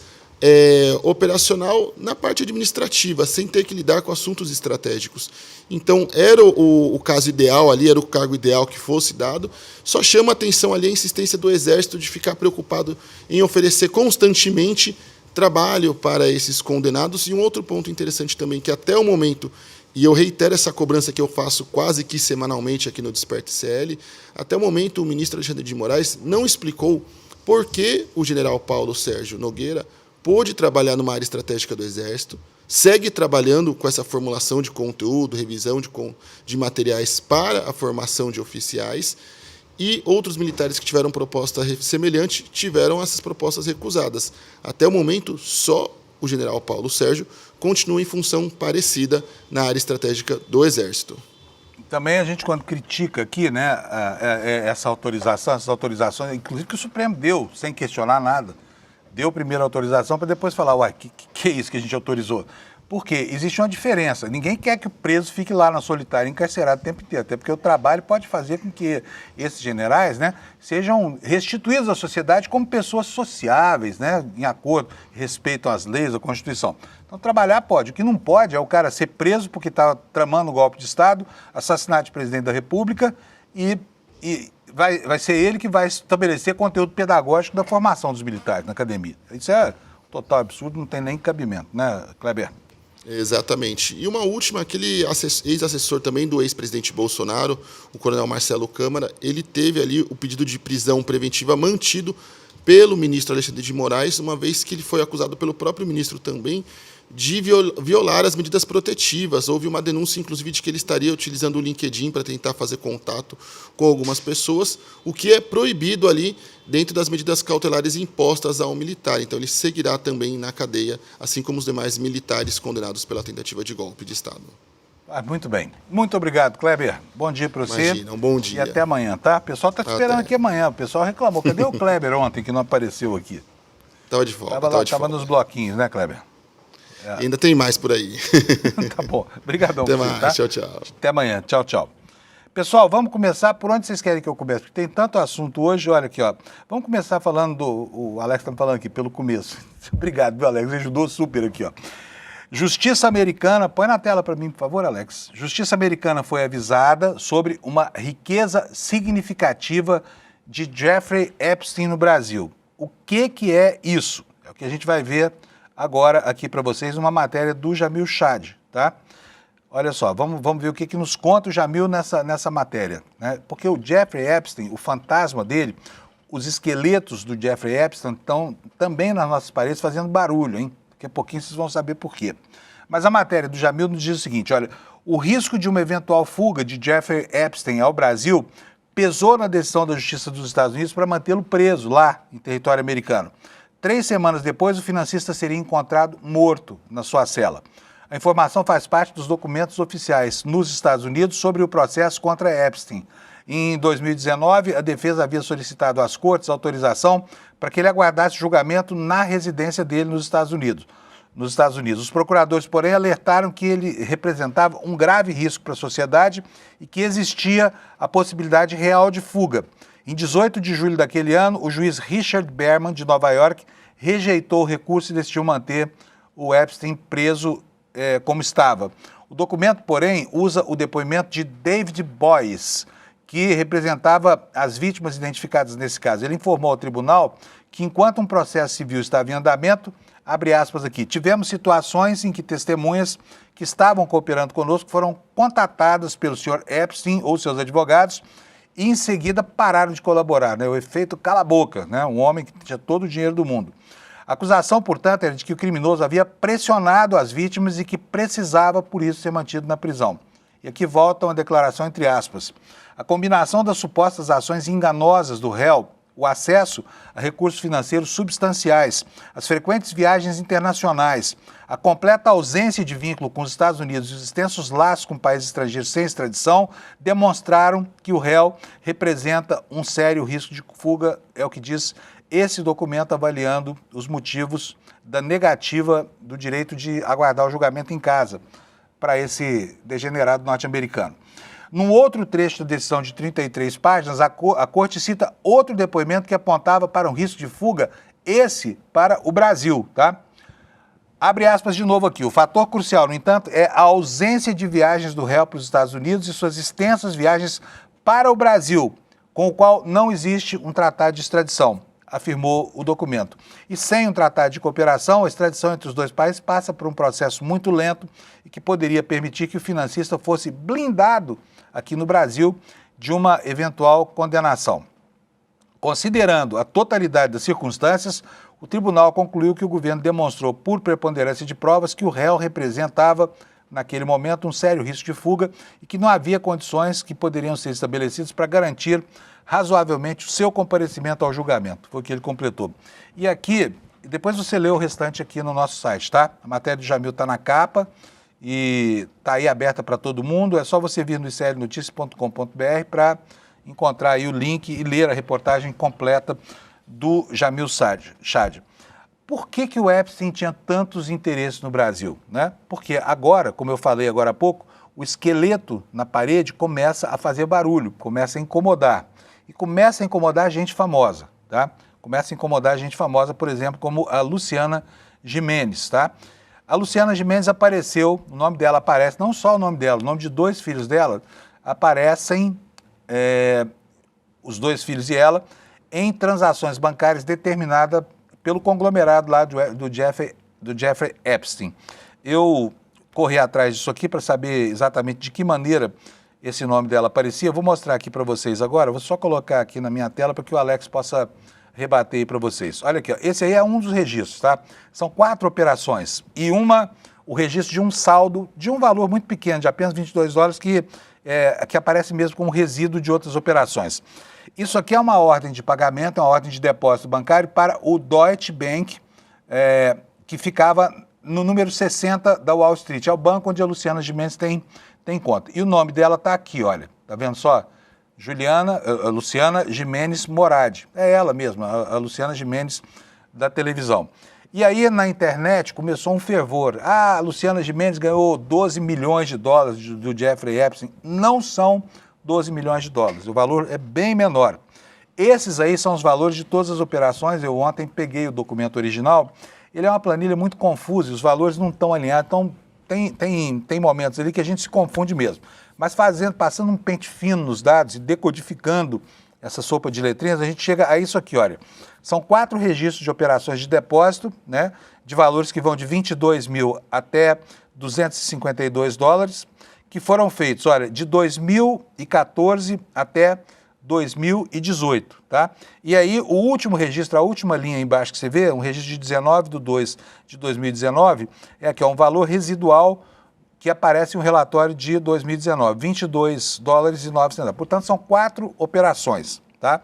operacional na parte administrativa, sem ter que lidar com assuntos estratégicos. Então, era o caso ideal ali, era o cargo ideal que fosse dado, só chama a atenção ali a insistência do Exército de ficar preocupado em oferecer constantemente trabalho para esses condenados. E um outro ponto interessante também, que até o momento, e eu reitero essa cobrança que eu faço quase que semanalmente aqui no Desperte CL, até o momento o ministro Alexandre de Moraes não explicou por que o general Paulo Sérgio Nogueira pôde trabalhar numa área estratégica do Exército, segue trabalhando com essa formulação de conteúdo, revisão de materiais para a formação de oficiais, e outros militares que tiveram proposta semelhante tiveram essas propostas recusadas. Até o momento, só o general Paulo Sérgio continua em função parecida na área estratégica do Exército. Também a gente, quando critica aqui, né, essas autorizações, inclusive que o Supremo deu, sem questionar nada, deu primeiro a autorização para depois falar, uai, que é isso que a gente autorizou? Porque existe uma diferença. Ninguém quer que o preso fique lá na solitária, encarcerado o tempo inteiro, até porque o trabalho pode fazer com que esses generais, né, sejam restituídos à sociedade como pessoas sociáveis, né, em acordo, respeitam as leis, a Constituição. Então, trabalhar pode. O que não pode é o cara ser preso porque está tramando um golpe de Estado, assassinato de presidente da República e vai ser ele que vai estabelecer conteúdo pedagógico da formação dos militares na academia. Isso é total absurdo, não tem nem cabimento, né, Kleber? Exatamente. E uma última, aquele ex-assessor também do ex-presidente Bolsonaro, o coronel Marcelo Câmara, ele teve ali o pedido de prisão preventiva mantido pelo ministro Alexandre de Moraes, uma vez que ele foi acusado pelo próprio ministro também de violar as medidas protetivas. Houve uma denúncia, inclusive, de que ele estaria utilizando o LinkedIn para tentar fazer contato com algumas pessoas, o que é proibido ali dentro das medidas cautelares impostas ao militar. Então, ele seguirá também na cadeia, assim como os demais militares condenados pela tentativa de golpe de Estado. Muito bem. Muito obrigado, Kleber. Bom dia para você. Imagina, um bom dia. E até amanhã, tá? O pessoal está te esperando aqui amanhã. O pessoal reclamou. Cadê o Kleber ontem, que não apareceu aqui? Estava de volta. Estava nos bloquinhos, né, Kleber? E ainda tem mais por aí. Tá bom. Obrigadão. Até mais. Tá? Tchau, tchau. Até amanhã. Tchau, tchau. Pessoal, vamos começar por onde vocês querem que eu comece? Porque tem tanto assunto hoje, olha aqui, ó. Vamos começar falando o Alex está me falando aqui, pelo começo. Obrigado, viu, Alex? Ele ajudou super aqui, ó. Justiça americana, põe na tela para mim, por favor, Alex. Justiça americana foi avisada sobre uma riqueza significativa de Jeffrey Epstein no Brasil. O que é isso? É o que a gente vai ver agora aqui para vocês, uma matéria do Jamil Chad, tá? Olha só, vamos ver o que nos conta o Jamil nessa matéria, né? Porque o Jeffrey Epstein, o fantasma dele, os esqueletos do Jeffrey Epstein estão também nas nossas paredes fazendo barulho, hein? Daqui a pouquinho vocês vão saber por quê. Mas a matéria do Jamil nos diz o seguinte, olha, o risco de uma eventual fuga de Jeffrey Epstein ao Brasil pesou na decisão da Justiça dos Estados Unidos para mantê-lo preso lá em território americano. 3 semanas depois, o financista seria encontrado morto na sua cela. A informação faz parte dos documentos oficiais nos Estados Unidos sobre o processo contra Epstein. Em 2019, a defesa havia solicitado às cortes autorização para que ele aguardasse julgamento na residência dele nos Estados Unidos. Os procuradores, porém, alertaram que ele representava um grave risco para a sociedade e que existia a possibilidade real de fuga. Em 18 de julho daquele ano, o juiz Richard Berman, de Nova York, rejeitou o recurso e decidiu manter o Epstein preso como estava. O documento, porém, usa o depoimento de David Boies, que representava as vítimas identificadas nesse caso. Ele informou ao tribunal que, enquanto um processo civil estava em andamento, abre aspas aqui, tivemos situações em que testemunhas que estavam cooperando conosco foram contatadas pelo senhor Epstein ou seus advogados e, em seguida, pararam de colaborar, né? O efeito cala-boca, né? Um homem que tinha todo o dinheiro do mundo. A acusação, portanto, era de que o criminoso havia pressionado as vítimas e que precisava, por isso, ser mantido na prisão. E aqui volta uma declaração entre aspas. A combinação das supostas ações enganosas do réu, o acesso a recursos financeiros substanciais, as frequentes viagens internacionais, a completa ausência de vínculo com os Estados Unidos e os extensos laços com países estrangeiros sem extradição demonstraram que o réu representa um sério risco de fuga, é o que diz esse documento avaliando os motivos da negativa do direito de aguardar o julgamento em casa para esse degenerado norte-americano. Num outro trecho da decisão de 33 páginas, a Corte cita outro depoimento que apontava para um risco de fuga, esse para o Brasil, tá? Abre aspas de novo aqui. O fator crucial, no entanto, é a ausência de viagens do réu para os Estados Unidos e suas extensas viagens para o Brasil, com o qual não existe um tratado de extradição, afirmou o documento. E sem um tratado de cooperação, a extradição entre os dois países passa por um processo muito lento e que poderia permitir que o financista fosse blindado aqui no Brasil de uma eventual condenação. Considerando a totalidade das circunstâncias, o tribunal concluiu que o governo demonstrou, por preponderância de provas, que o réu representava, naquele momento, um sério risco de fuga e que não havia condições que poderiam ser estabelecidas para garantir razoavelmente o seu comparecimento ao julgamento. Foi o que ele completou. E aqui, depois você lê o restante aqui no nosso site, tá? A matéria do Jamil está na capa e está aí aberta para todo mundo. É só você vir no iclnoticias.com.br para encontrar aí o link e ler a reportagem completa do Jamil Chad. Por que o Epstein tinha tantos interesses no Brasil, né? Porque agora, como eu falei agora há pouco, o esqueleto na parede começa a fazer barulho, começa a incomodar. E começa a incomodar gente famosa, tá? Começa a incomodar gente famosa, por exemplo, como a Luciana Gimenez, tá? A Luciana Gimenez apareceu, o nome dela aparece, não só o nome dela, o nome de 2 filhos dela, aparecem, os 2 filhos e ela, em transações bancárias determinadas pelo conglomerado lá do Jeffrey Epstein. Eu corri atrás disso aqui para saber exatamente de que maneira esse nome dela aparecia. Vou mostrar aqui para vocês agora, vou só colocar aqui na minha tela para que o Alex possa rebater aí para vocês. Olha aqui, ó. Esse aí é um dos registros, tá? São 4 operações e o registro de um saldo de um valor muito pequeno, de apenas $22, que aparece mesmo como resíduo de outras operações. Isso aqui é uma ordem de pagamento, é uma ordem de depósito bancário para o Deutsche Bank, que ficava no número 60 da Wall Street. É o banco onde a Luciana Gimenez tem conta. E o nome dela está aqui, olha. Tá vendo só? Luciana Gimenez Morad. É ela mesma, a Luciana Gimenez da televisão. E aí na internet começou um fervor. A Luciana Gimenez ganhou $12 milhões do Jeffrey Epstein. Não são $12 milhões. O valor é bem menor. Esses aí são os valores de todas as operações. Eu ontem peguei o documento original. Ele é uma planilha muito confusa, os valores não estão alinhados. Então tem momentos ali que a gente se confunde mesmo. Mas passando um pente fino nos dados e decodificando essa sopa de letrinhas, a gente chega a isso aqui, olha. São 4 registros de operações de depósito, né, de valores que vão de 22 mil até 252 dólares, que foram feitos, olha, de 2014 até 2018, tá? E aí, o último registro, a última linha embaixo que você vê, um registro de 19/2 de 2019, é aqui, ó, um valor residual que aparece em um relatório de 2019, 22 dólares e 9 centavos. Portanto, são 4 operações, tá?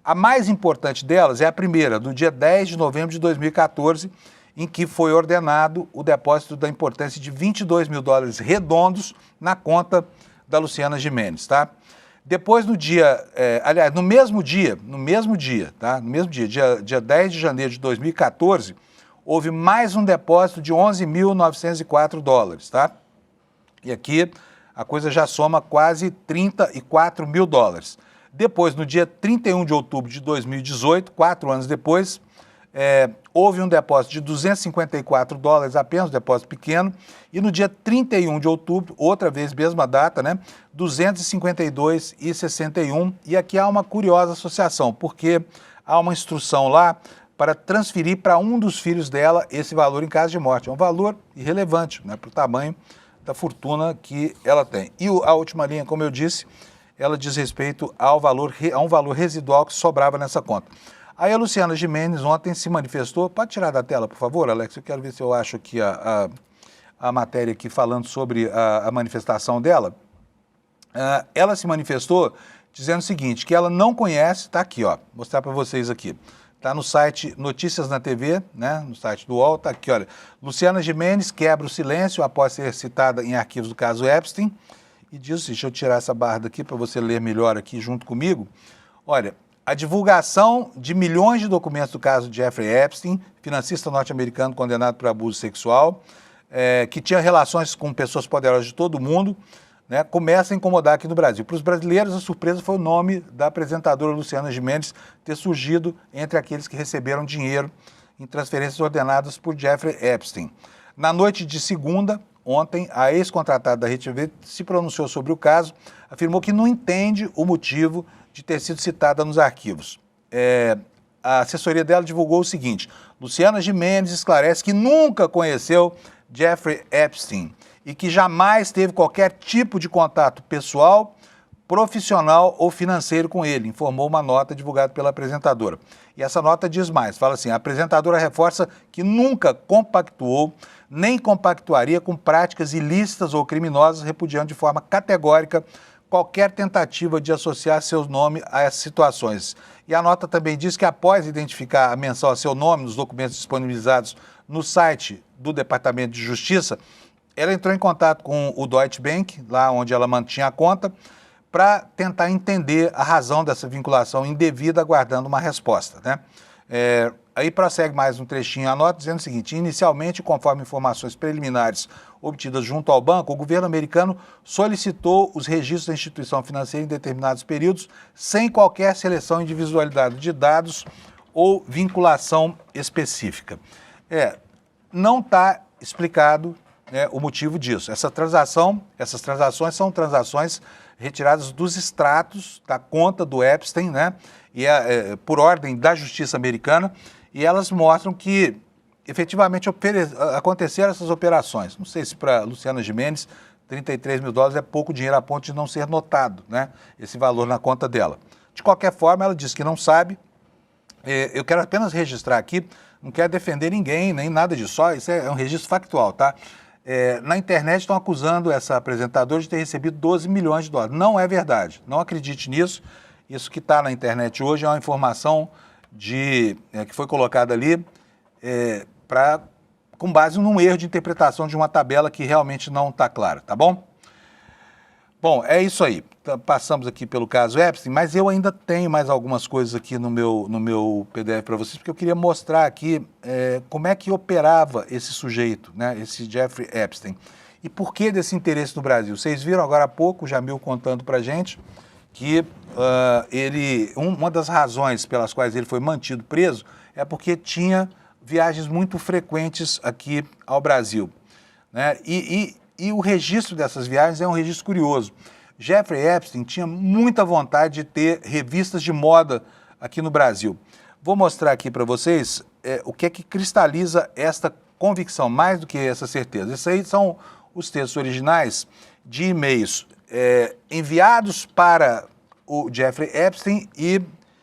A mais importante delas é a primeira, do dia 10 de novembro de 2014, em que foi ordenado o depósito da importância de 22 mil dólares redondos na conta da Luciana Gimenez, tá? Depois, no dia, aliás, no mesmo dia, tá? No mesmo dia 10 de janeiro de 2014, houve mais um depósito de 11.904 dólares, tá? E aqui a coisa já soma quase 34 mil dólares. Depois, no dia 31 de outubro de 2018, 4 anos depois, houve um depósito de 254 dólares, apenas um depósito pequeno, e no dia 31 de outubro, outra vez, mesma data, né, 252,61, e aqui há uma curiosa associação, porque há uma instrução lá para transferir para um dos filhos dela esse valor em caso de morte. É um valor irrelevante, né, para o tamanho da fortuna que ela tem. E a última linha, como eu disse, ela diz respeito a um valor residual que sobrava nessa conta. Aí a Luciana Gimenez ontem se manifestou, pode tirar da tela, por favor, Alex, eu quero ver se eu acho aqui a matéria aqui falando sobre a manifestação dela. Ela se manifestou dizendo o seguinte, que ela não conhece, tá aqui, ó, mostrar para vocês aqui, tá no site Notícias na TV, né, no site do UOL, tá aqui, olha, Luciana Gimenez quebra o silêncio após ser citada em arquivos do caso Epstein, e diz assim, deixa eu tirar essa barra daqui para você ler melhor aqui junto comigo, olha, a divulgação de milhões de documentos do caso Jeffrey Epstein, financista norte-americano condenado por abuso sexual, que tinha relações com pessoas poderosas de todo o mundo, né, começa a incomodar aqui no Brasil. Para os brasileiros, a surpresa foi o nome da apresentadora Luciana Gimenez ter surgido entre aqueles que receberam dinheiro em transferências ordenadas por Jeffrey Epstein. Na noite de segunda, ontem, a ex-contratada da Rede TV se pronunciou sobre o caso, afirmou que não entende o motivo de ter sido citada nos arquivos. A assessoria dela divulgou o seguinte, Luciana Gimenez esclarece que nunca conheceu Jeffrey Epstein e que jamais teve qualquer tipo de contato pessoal, profissional ou financeiro com ele, informou uma nota divulgada pela apresentadora. E essa nota diz mais, fala assim, a apresentadora reforça que nunca compactuou, nem compactuaria com práticas ilícitas ou criminosas, repudiando de forma categórica qualquer tentativa de associar seu nome a essas situações. E a nota também diz que após identificar a menção a seu nome nos documentos disponibilizados no site do Departamento de Justiça, ela entrou em contato com o Deutsche Bank, lá onde ela mantinha a conta, para tentar entender a razão dessa vinculação indevida, aguardando uma resposta, né? Aí prossegue mais um trechinho a nota, dizendo o seguinte, inicialmente, conforme informações preliminares obtidas junto ao banco, o governo americano solicitou os registros da instituição financeira em determinados períodos, sem qualquer seleção e individualidade de dados ou vinculação específica. Não está explicado, né, o motivo disso. Essas transações são transações retiradas dos extratos da conta do Epstein, né, e por ordem da justiça americana, e elas mostram que efetivamente aconteceram essas operações. Não sei se para Luciana Gimenez 33 mil dólares é pouco dinheiro a ponto de não ser notado, né, esse valor na conta dela. De qualquer forma, ela diz que não sabe. Eu quero apenas registrar aqui, não quero defender ninguém, nem nada disso, só isso é um registro factual, tá? Na internet estão acusando essa apresentadora de ter recebido 12 milhões de dólares. Não é verdade, não acredite nisso. Isso que está na internet hoje é uma informação que foi colocada ali com base num erro de interpretação de uma tabela que realmente não está clara, tá bom? Bom, é isso aí. Passamos aqui pelo caso Epstein, mas eu ainda tenho mais algumas coisas aqui no meu PDF para vocês, porque eu queria mostrar aqui como é que operava esse sujeito, né, esse Jeffrey Epstein. E por que desse interesse no Brasil? Vocês viram agora há pouco o Jamil contando para a gente que uma das razões pelas quais ele foi mantido preso é porque tinha viagens muito frequentes aqui ao Brasil, né? E o registro dessas viagens é um registro curioso. Jeffrey Epstein tinha muita vontade de ter revistas de moda aqui no Brasil. Vou mostrar aqui para vocês o que é que cristaliza esta convicção, mais do que essa certeza. Isso aí são os textos originais de e-mails enviados para o Jeffrey Epstein e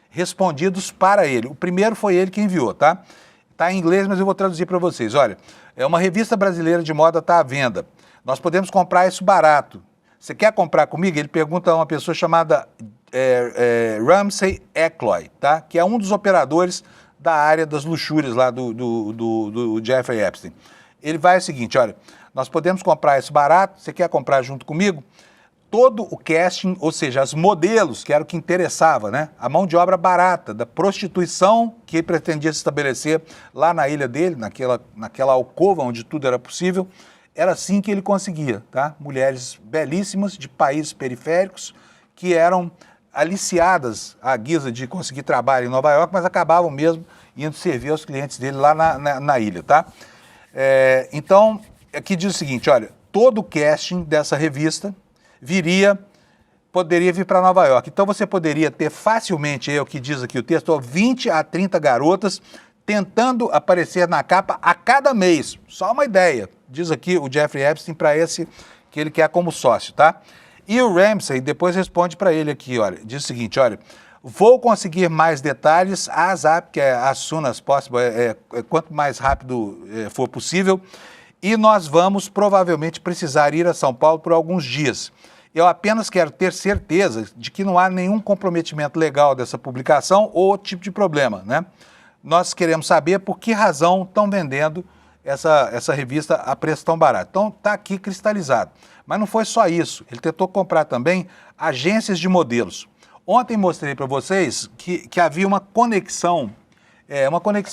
respondidos para ele. O primeiro foi ele que enviou, tá? Está em inglês, mas eu vou traduzir para vocês. Olha, uma revista brasileira de moda está à venda. Nós podemos comprar isso barato. Você quer comprar comigo? Ele pergunta a uma pessoa chamada Ramsey Eckloy, tá? Que é um dos operadores da área das luxúrias lá do Jeffrey Epstein. Ele vai o seguinte, olha, nós podemos comprar isso barato, você quer comprar junto comigo? Todo o casting, ou seja, as modelos, que era o que interessava, né? A mão de obra barata, da prostituição que ele pretendia se estabelecer lá na ilha dele, naquela alcova onde tudo era possível, era assim que ele conseguia, tá? Mulheres belíssimas de países periféricos que eram aliciadas à guisa de conseguir trabalho em Nova York, mas acabavam mesmo indo servir aos clientes dele lá na ilha, tá? Então, aqui diz o seguinte, olha, todo o casting dessa revista poderia vir para Nova York. Então você poderia ter facilmente, o que diz aqui o texto, 20 a 30 garotas tentando aparecer na capa a cada mês. Só uma ideia, diz aqui o Jeffrey Epstein para esse que ele quer como sócio, tá? E o Ramsey depois responde para ele aqui, olha, diz o seguinte, olha, vou conseguir mais detalhes ASAP, que é as soon as possible, quanto mais rápido for possível, e nós vamos provavelmente precisar ir a São Paulo por alguns dias. Eu apenas quero ter certeza de que não há nenhum comprometimento legal dessa publicação ou outro tipo de problema, né? Nós queremos saber por que razão estão vendendo essa revista a preço tão barato. Então, está aqui cristalizado. Mas não foi só isso. Ele tentou comprar também agências de modelos. Ontem mostrei para vocês que havia uma conexão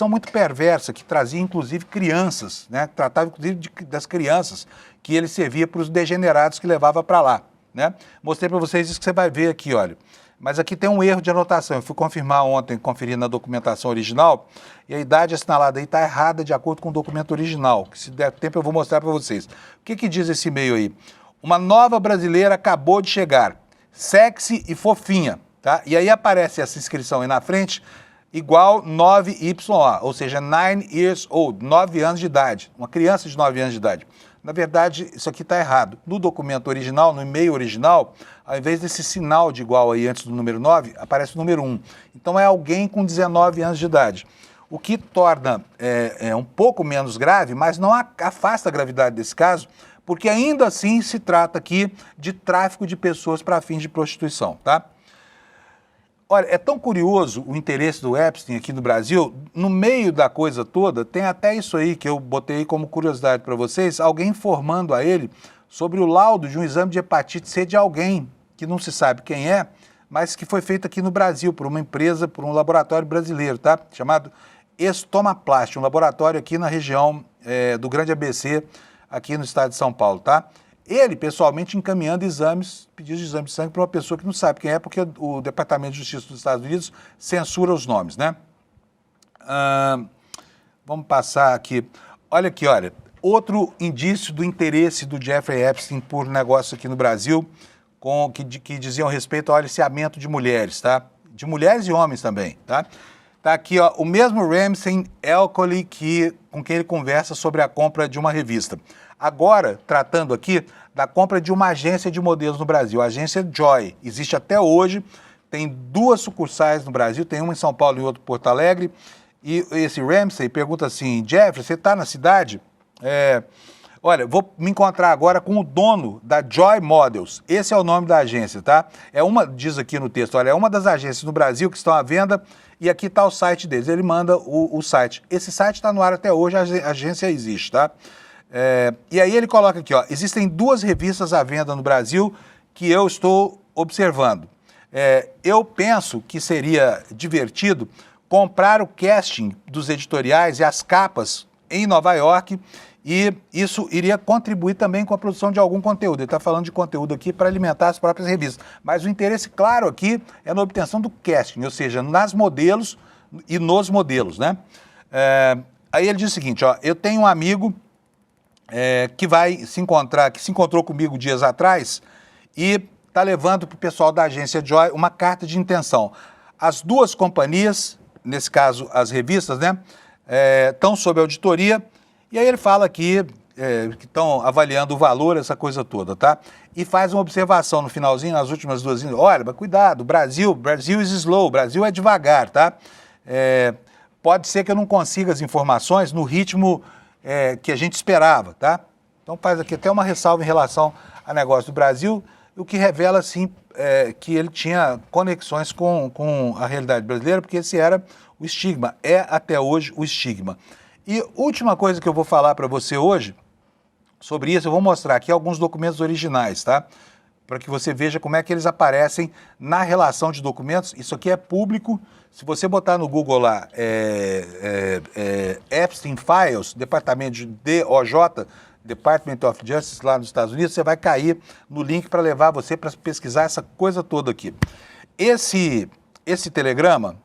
muito perversa, que trazia inclusive crianças, né? Tratava inclusive das crianças que ele servia para os degenerados que levava para lá, né? Mostrei para vocês isso que você vai ver aqui, olha. Mas aqui tem um erro de anotação. Eu fui confirmar ontem, conferir na documentação original, e a idade assinalada aí está errada de acordo com o documento original, que se der tempo eu vou mostrar para vocês. O que diz esse e-mail aí? Uma nova brasileira acabou de chegar, sexy e fofinha, tá? E aí aparece essa inscrição aí na frente, igual 9YA, ou seja, 9 years old, 9 anos de idade, uma criança de 9 anos de idade. Na verdade, isso aqui está errado. No documento original, no e-mail original, ao invés desse sinal de igual aí antes do número 9, aparece o número 1. Então é alguém com 19 anos de idade. O que torna um pouco menos grave, mas não afasta a gravidade desse caso, porque ainda assim se trata aqui de tráfico de pessoas para fins de prostituição, tá? Olha, é tão curioso o interesse do Epstein aqui no Brasil, no meio da coisa toda, tem até isso aí que eu botei como curiosidade para vocês, alguém informando a ele sobre o laudo de um exame de hepatite C de alguém, que não se sabe quem é, mas que foi feito aqui no Brasil por uma empresa, por um laboratório brasileiro, tá? Chamado Estomaplast, um laboratório aqui na região do Grande ABC, aqui no estado de São Paulo, tá? Ele, pessoalmente, encaminhando pedidos de exame de sangue para uma pessoa que não sabe quem é, porque o Departamento de Justiça dos Estados Unidos censura os nomes, né? Vamos passar aqui. Olha aqui, olha. Outro indício do interesse do Jeffrey Epstein por negócio aqui no Brasil, que diziam respeito ao aliciamento de mulheres, tá? De mulheres e homens também, tá? Tá aqui, ó, o mesmo Ramsey Eckloy com quem ele conversa sobre a compra de uma revista. Agora, tratando aqui da compra de uma agência de modelos no Brasil, a agência Joy. Existe até hoje, tem 2 sucursais no Brasil, tem uma em São Paulo e outra em Porto Alegre. E esse Ramsey pergunta assim, Jeffrey, você está na cidade? Olha, vou me encontrar agora com o dono da Joy Models. Esse é o nome da agência, tá? Diz aqui no texto, olha, é uma das agências no Brasil que estão à venda e aqui está o site deles. Ele manda o site. Esse site está no ar até hoje, a agência existe, tá? E aí ele coloca aqui, ó, existem 2 revistas à venda no Brasil que eu estou observando. Eu penso que seria divertido comprar o casting dos editoriais e as capas em Nova York e isso iria contribuir também com a produção de algum conteúdo. Ele está falando de conteúdo aqui para alimentar as próprias revistas. Mas o interesse claro aqui é na obtenção do casting, ou seja, nas modelos e nos modelos, né? Aí ele diz o seguinte, ó, eu tenho um amigo que se encontrou comigo dias atrás e está levando para o pessoal da agência Joy uma carta de intenção. As duas companhias, nesse caso as revistas, né, estão sob auditoria, e aí ele fala aqui que estão avaliando o valor, essa coisa toda, tá? E faz uma observação no finalzinho, nas últimas duas linhas, olha, mas cuidado, Brasil is slow, Brasil é devagar, tá? Pode ser que eu não consiga as informações no ritmo que a gente esperava, tá? Então faz aqui até uma ressalva em relação ao negócio do Brasil, o que revela, sim, que ele tinha conexões com a realidade brasileira, porque esse era o estigma, é até hoje o estigma. E última coisa que eu vou falar para você hoje, sobre isso, eu vou mostrar aqui alguns documentos originais, tá? Para que você veja como é que eles aparecem na relação de documentos. Isso aqui é público. Se você botar no Google lá, Epstein Files, departamento de DOJ, Department of Justice, lá nos Estados Unidos, você vai cair no link para levar você para pesquisar essa coisa toda aqui. Esse telegrama,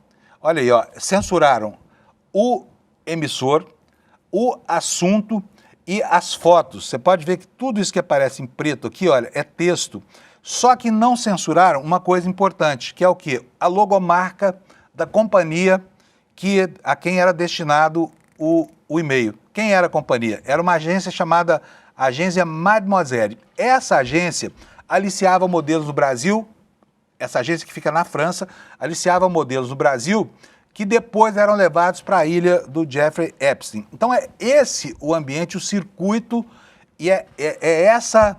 olha aí, ó, censuraram o emissor, o assunto e as fotos. Você pode ver que tudo isso que aparece em preto aqui, olha, é texto. Só que não censuraram uma coisa importante, que é o quê? A logomarca da companhia a quem era destinado o e-mail. Quem era a companhia? Era uma agência chamada Agência Mademoiselle. Essa agência aliciava modelos no Brasil, essa agência que fica na França, aliciava modelos no Brasil que depois eram levados para a ilha do Jeffrey Epstein. Então é esse o ambiente, o circuito, e é essa,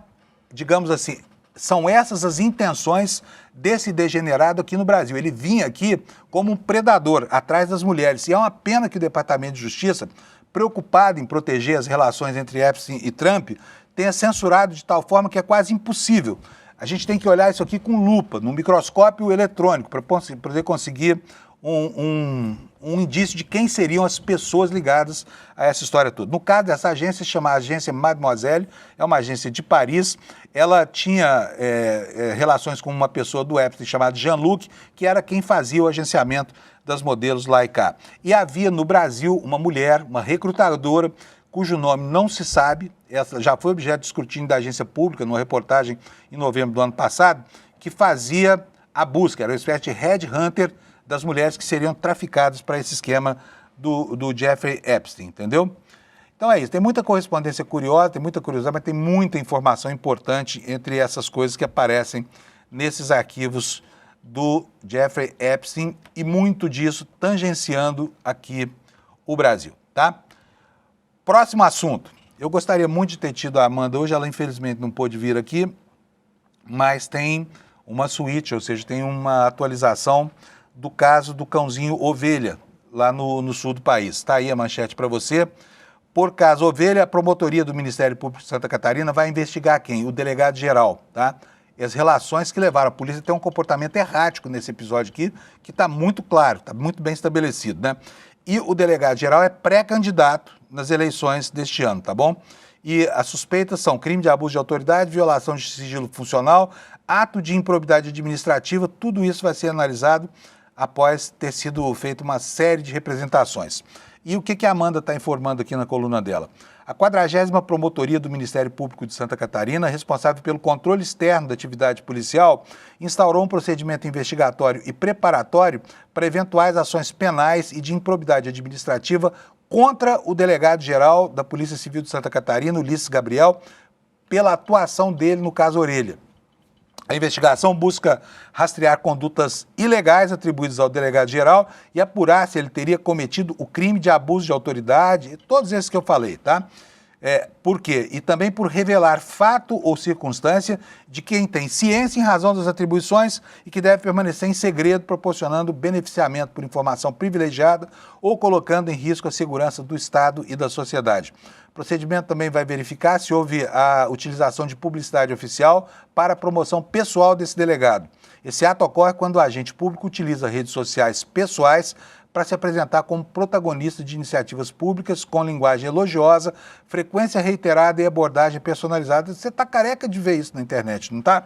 digamos assim, são essas as intenções desse degenerado aqui no Brasil. Ele vinha aqui como um predador atrás das mulheres. E é uma pena que o Departamento de Justiça, preocupado em proteger as relações entre Epstein e Trump, tenha censurado de tal forma que é quase impossível. A gente tem que olhar isso aqui com lupa, num microscópio eletrônico, para poder conseguir um indício de quem seriam as pessoas ligadas a essa história toda. No caso dessa agência, se chama Agência Mademoiselle, é uma agência de Paris. Ela tinha relações com uma pessoa do Epstein chamada Jean-Luc, que era quem fazia o agenciamento das modelos lá e cá. E havia no Brasil uma mulher, uma recrutadora, cujo nome não se sabe, essa já foi objeto de escrutínio da agência pública, numa reportagem em novembro do ano passado, que fazia a busca, era uma espécie de headhunter das mulheres que seriam traficadas para esse esquema do Jeffrey Epstein, entendeu? Então é isso, tem muita correspondência curiosa, tem muita curiosidade, mas tem muita informação importante entre essas coisas que aparecem nesses arquivos do Jeffrey Epstein e muito disso tangenciando aqui o Brasil, tá? Próximo assunto. Eu gostaria muito de ter tido a Amanda hoje, ela infelizmente não pôde vir aqui, mas tem uma suíte, ou seja, tem uma atualização do caso do cãozinho Ovelha, lá no sul do país. Está aí a manchete para você. Por caso Ovelha, a promotoria do Ministério Público de Santa Catarina vai investigar quem? O delegado-geral, tá? E as relações que levaram a polícia a ter um comportamento errático nesse episódio aqui, que está muito claro, está muito bem estabelecido, né? E o delegado-geral é pré-candidato nas eleições deste ano, tá bom? E as suspeitas são crime de abuso de autoridade, violação de sigilo funcional, ato de improbidade administrativa, tudo isso vai ser analisado após ter sido feita uma série de representações. E o que a Amanda está informando aqui na coluna dela? A 40ª Promotoria do Ministério Público de Santa Catarina, responsável pelo controle externo da atividade policial, instaurou um procedimento investigatório e preparatório para eventuais ações penais e de improbidade administrativa contra o delegado-geral da Polícia Civil de Santa Catarina, Ulisses Gabriel, pela atuação dele no caso Orelha. A investigação busca rastrear condutas ilegais atribuídas ao delegado-geral e apurar se ele teria cometido o crime de abuso de autoridade, todos esses que eu falei, tá? Por quê? E também por revelar fato ou circunstância de quem tem ciência em razão das atribuições e que deve permanecer em segredo, proporcionando beneficiamento por informação privilegiada ou colocando em risco a segurança do Estado e da sociedade. O procedimento também vai verificar se houve a utilização de publicidade oficial para a promoção pessoal desse delegado. Esse ato ocorre quando o agente público utiliza redes sociais pessoais para se apresentar como protagonista de iniciativas públicas com linguagem elogiosa, frequência reiterada e abordagem personalizada. Você está careca de ver isso na internet, não está?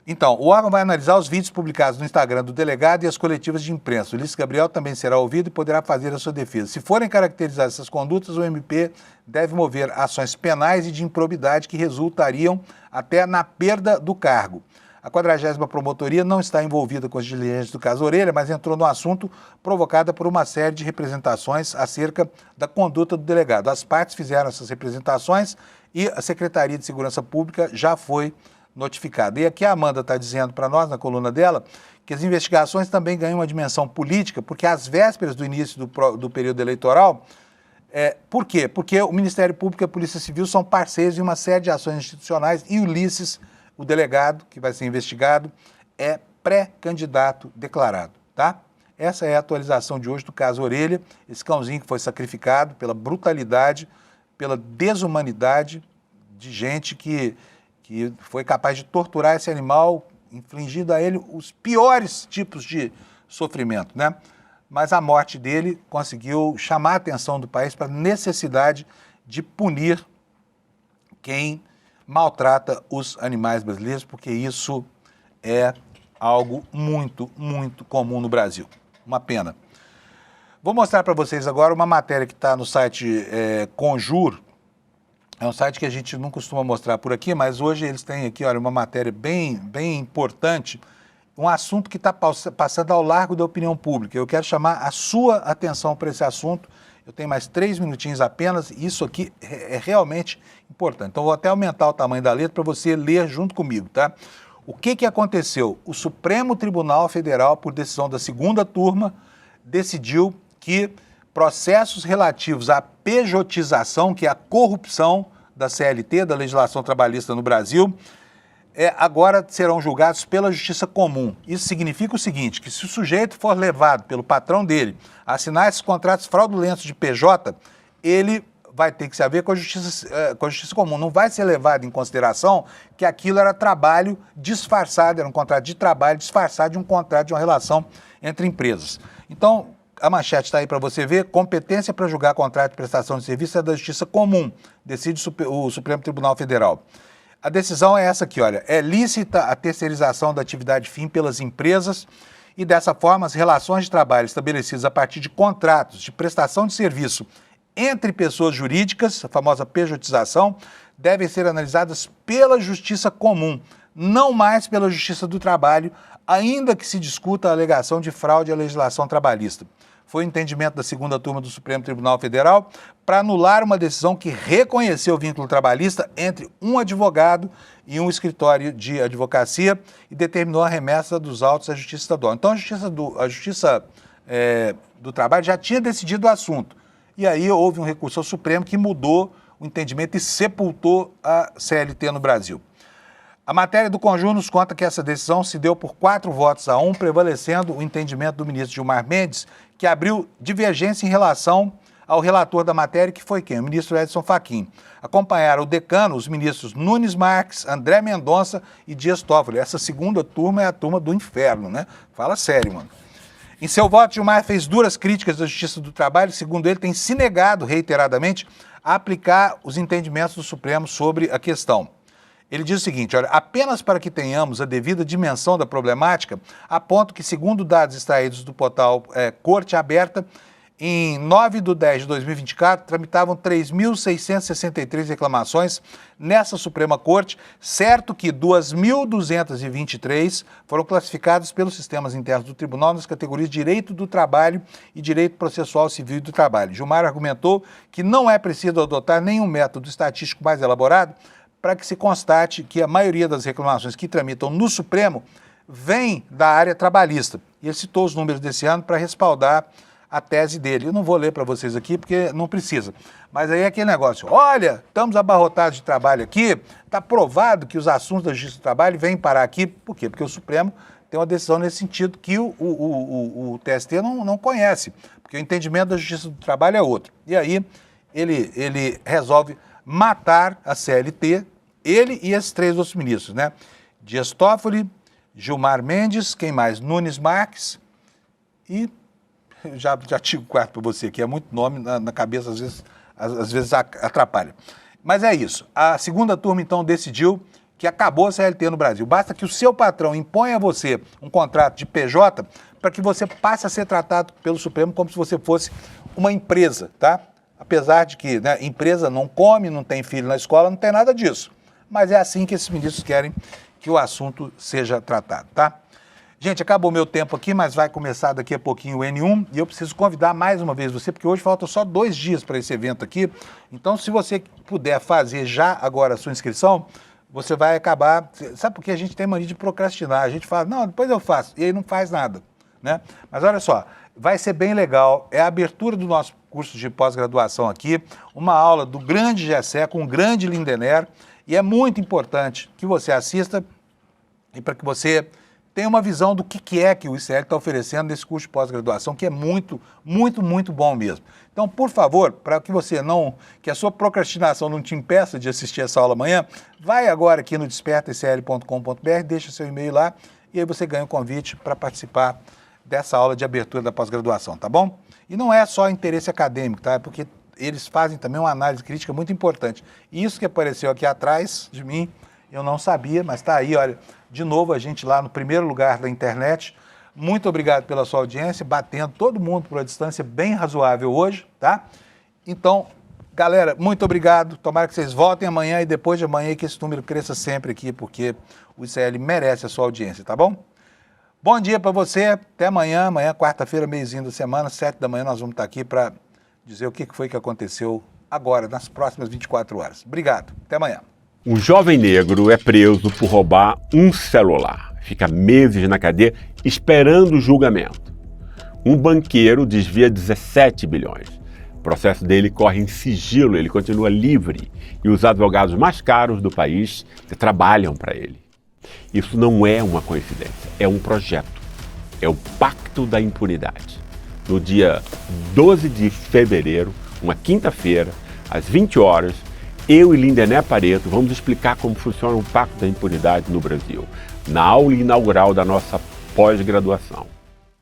Então, o órgão vai analisar os vídeos publicados no Instagram do delegado e as coletivas de imprensa. O Ulisses Gabriel também será ouvido e poderá fazer a sua defesa. Se forem caracterizadas essas condutas, o MP deve mover ações penais e de improbidade que resultariam até na perda do cargo. A 40ª Promotoria não está envolvida com as diligências do caso Orelha, mas entrou no assunto provocada por uma série de representações acerca da conduta do delegado. As partes fizeram essas representações e a Secretaria de Segurança Pública já foi notificada. E aqui a Amanda está dizendo para nós, na coluna dela, que as investigações também ganham uma dimensão política, porque às vésperas do início do período eleitoral, por quê? Porque o Ministério Público e a Polícia Civil são parceiros em uma série de ações institucionais e o Ulisses, o delegado que vai ser investigado, é pré-candidato declarado, tá? Essa é a atualização de hoje do caso Orelha, esse cãozinho que foi sacrificado pela brutalidade, pela desumanidade de gente que foi capaz de torturar esse animal, infligindo a ele os piores tipos de sofrimento, né? Mas a morte dele conseguiu chamar a atenção do país para a necessidade de punir quem maltrata os animais brasileiros, porque isso é algo muito, muito comum no Brasil. Uma pena. Vou mostrar para vocês agora uma matéria que está no site Conjur. É um site que a gente não costuma mostrar por aqui, mas hoje eles têm aqui, olha, uma matéria bem importante, um assunto que está passando ao largo da opinião pública. Eu quero chamar a sua atenção para esse assunto. Eu tenho mais 3 minutinhos apenas, e isso aqui é realmente importante. Então, vou até aumentar o tamanho da letra para você ler junto comigo, tá? O que aconteceu? O Supremo Tribunal Federal, por decisão da segunda turma, decidiu que processos relativos à pejotização, que é a corrupção da CLT, da legislação trabalhista no Brasil, agora serão julgados pela Justiça Comum. Isso significa o seguinte, que se o sujeito for levado pelo patrão dele a assinar esses contratos fraudulentos de PJ, ele vai ter que se haver com a Justiça Comum. Não vai ser levado em consideração que aquilo era trabalho disfarçado, era um contrato de trabalho disfarçado de um contrato de uma relação entre empresas. Então, a manchete está aí para você ver, competência para julgar contrato de prestação de serviço é da Justiça Comum, decide o Supremo Tribunal Federal. A decisão é essa aqui, olha, é lícita a terceirização da atividade fim pelas empresas e dessa forma as relações de trabalho estabelecidas a partir de contratos de prestação de serviço entre pessoas jurídicas, a famosa pejotização, devem ser analisadas pela Justiça Comum, não mais pela Justiça do Trabalho, ainda que se discuta a alegação de fraude à legislação trabalhista. Foi o entendimento da segunda turma do Supremo Tribunal Federal para anular uma decisão que reconheceu o vínculo trabalhista entre um advogado e um escritório de advocacia e determinou a remessa dos autos à Justiça Estadual. Então, a Justiça do Trabalho já tinha decidido o assunto. E aí houve um recurso ao Supremo que mudou o entendimento e sepultou a CLT no Brasil. A matéria do Conjur nos conta que essa decisão se deu por 4-1, prevalecendo o entendimento do ministro Gilmar Mendes, que abriu divergência em relação ao relator da matéria, que foi quem? O ministro Edson Fachin. Acompanharam o decano, os ministros Nunes Marques, André Mendonça e Dias Toffoli. Essa segunda turma é a turma do inferno, né? Fala sério, mano. Em seu voto, Gilmar fez duras críticas da Justiça do Trabalho, segundo ele, tem se negado reiteradamente a aplicar os entendimentos do Supremo sobre a questão. Ele diz o seguinte, olha, apenas para que tenhamos a devida dimensão da problemática, aponto que, segundo dados extraídos do portal Corte Aberta, em 9/10/2024, tramitavam 3.663 reclamações nessa Suprema Corte, certo que 2.223 foram classificadas pelos sistemas internos do Tribunal nas categorias Direito do Trabalho e Direito Processual Civil e do Trabalho. Gilmar argumentou que não é preciso adotar nenhum método estatístico mais elaborado para que se constate que a maioria das reclamações que tramitam no Supremo vem da área trabalhista. E ele citou os números desse ano para respaldar a tese dele. Eu não vou ler para vocês aqui porque não precisa. Mas aí é aquele negócio, olha, estamos abarrotados de trabalho aqui, está provado que os assuntos da Justiça do Trabalho vêm parar aqui. Por quê? Porque o Supremo tem uma decisão nesse sentido que o TST não conhece, porque o entendimento da Justiça do Trabalho é outro. E aí ele resolve matar a CLT, ele e esses 3 outros ministros, né? Dias Toffoli, Gilmar Mendes, quem mais? Nunes Marques e já tiro o quarto para você aqui, é muito nome na cabeça, às vezes atrapalha. Mas é isso, a segunda turma então decidiu que acabou a CLT no Brasil. Basta que o seu patrão imponha a você um contrato de PJ para que você passe a ser tratado pelo Supremo como se você fosse uma empresa, tá? Apesar de que, né, empresa não come, não tem filho na escola, não tem nada disso. Mas é assim que esses ministros querem que o assunto seja tratado, tá? Gente, acabou o meu tempo aqui, mas vai começar daqui a pouquinho o N1 e eu preciso convidar mais uma vez você, porque hoje faltam só 2 dias para esse evento aqui. Então, se você puder fazer já agora a sua inscrição, você vai acabar... Sabe por que a gente tem mania de procrastinar? A gente fala, não, depois eu faço, e aí não faz nada, né? Mas olha só, vai ser bem legal, é a abertura do nosso curso de pós-graduação aqui, uma aula do grande Gessé com o grande Lindenner, e é muito importante que você assista e para que você tenha uma visão do que é que o ICL está oferecendo nesse curso de pós-graduação, que é muito, muito, muito bom mesmo. Então, por favor, para que você não, que a sua procrastinação não te impeça de assistir essa aula amanhã, vai agora aqui no despertaicl.com.br, deixa seu e-mail lá e aí você ganha o convite para participar dessa aula de abertura da pós-graduação, tá bom? E não é só interesse acadêmico, tá? É porque eles fazem também uma análise crítica muito importante. Isso que apareceu aqui atrás de mim, eu não sabia, mas está aí, olha, de novo a gente lá no primeiro lugar da internet. Muito obrigado pela sua audiência, batendo todo mundo por uma distância bem razoável hoje, tá? Então, galera, muito obrigado. Tomara que vocês voltem amanhã e depois de amanhã que esse número cresça sempre aqui, porque o ICL merece a sua audiência, tá bom? Bom dia para você, até amanhã, quarta-feira, meiozinho da semana, 7 da manhã nós vamos estar aqui para dizer o que foi que aconteceu agora, nas próximas 24 horas. Obrigado, até amanhã. Um jovem negro é preso por roubar um celular. Fica meses na cadeia esperando o julgamento. Um banqueiro desvia 17 bilhões. O processo dele corre em sigilo, ele continua livre e os advogados mais caros do país trabalham para ele. Isso não é uma coincidência, é um projeto. É o Pacto da Impunidade. No dia 12 de fevereiro, uma quinta-feira, às 20 horas, eu e Lindenner Pareto vamos explicar como funciona o Pacto da Impunidade no Brasil, na aula inaugural da nossa pós-graduação.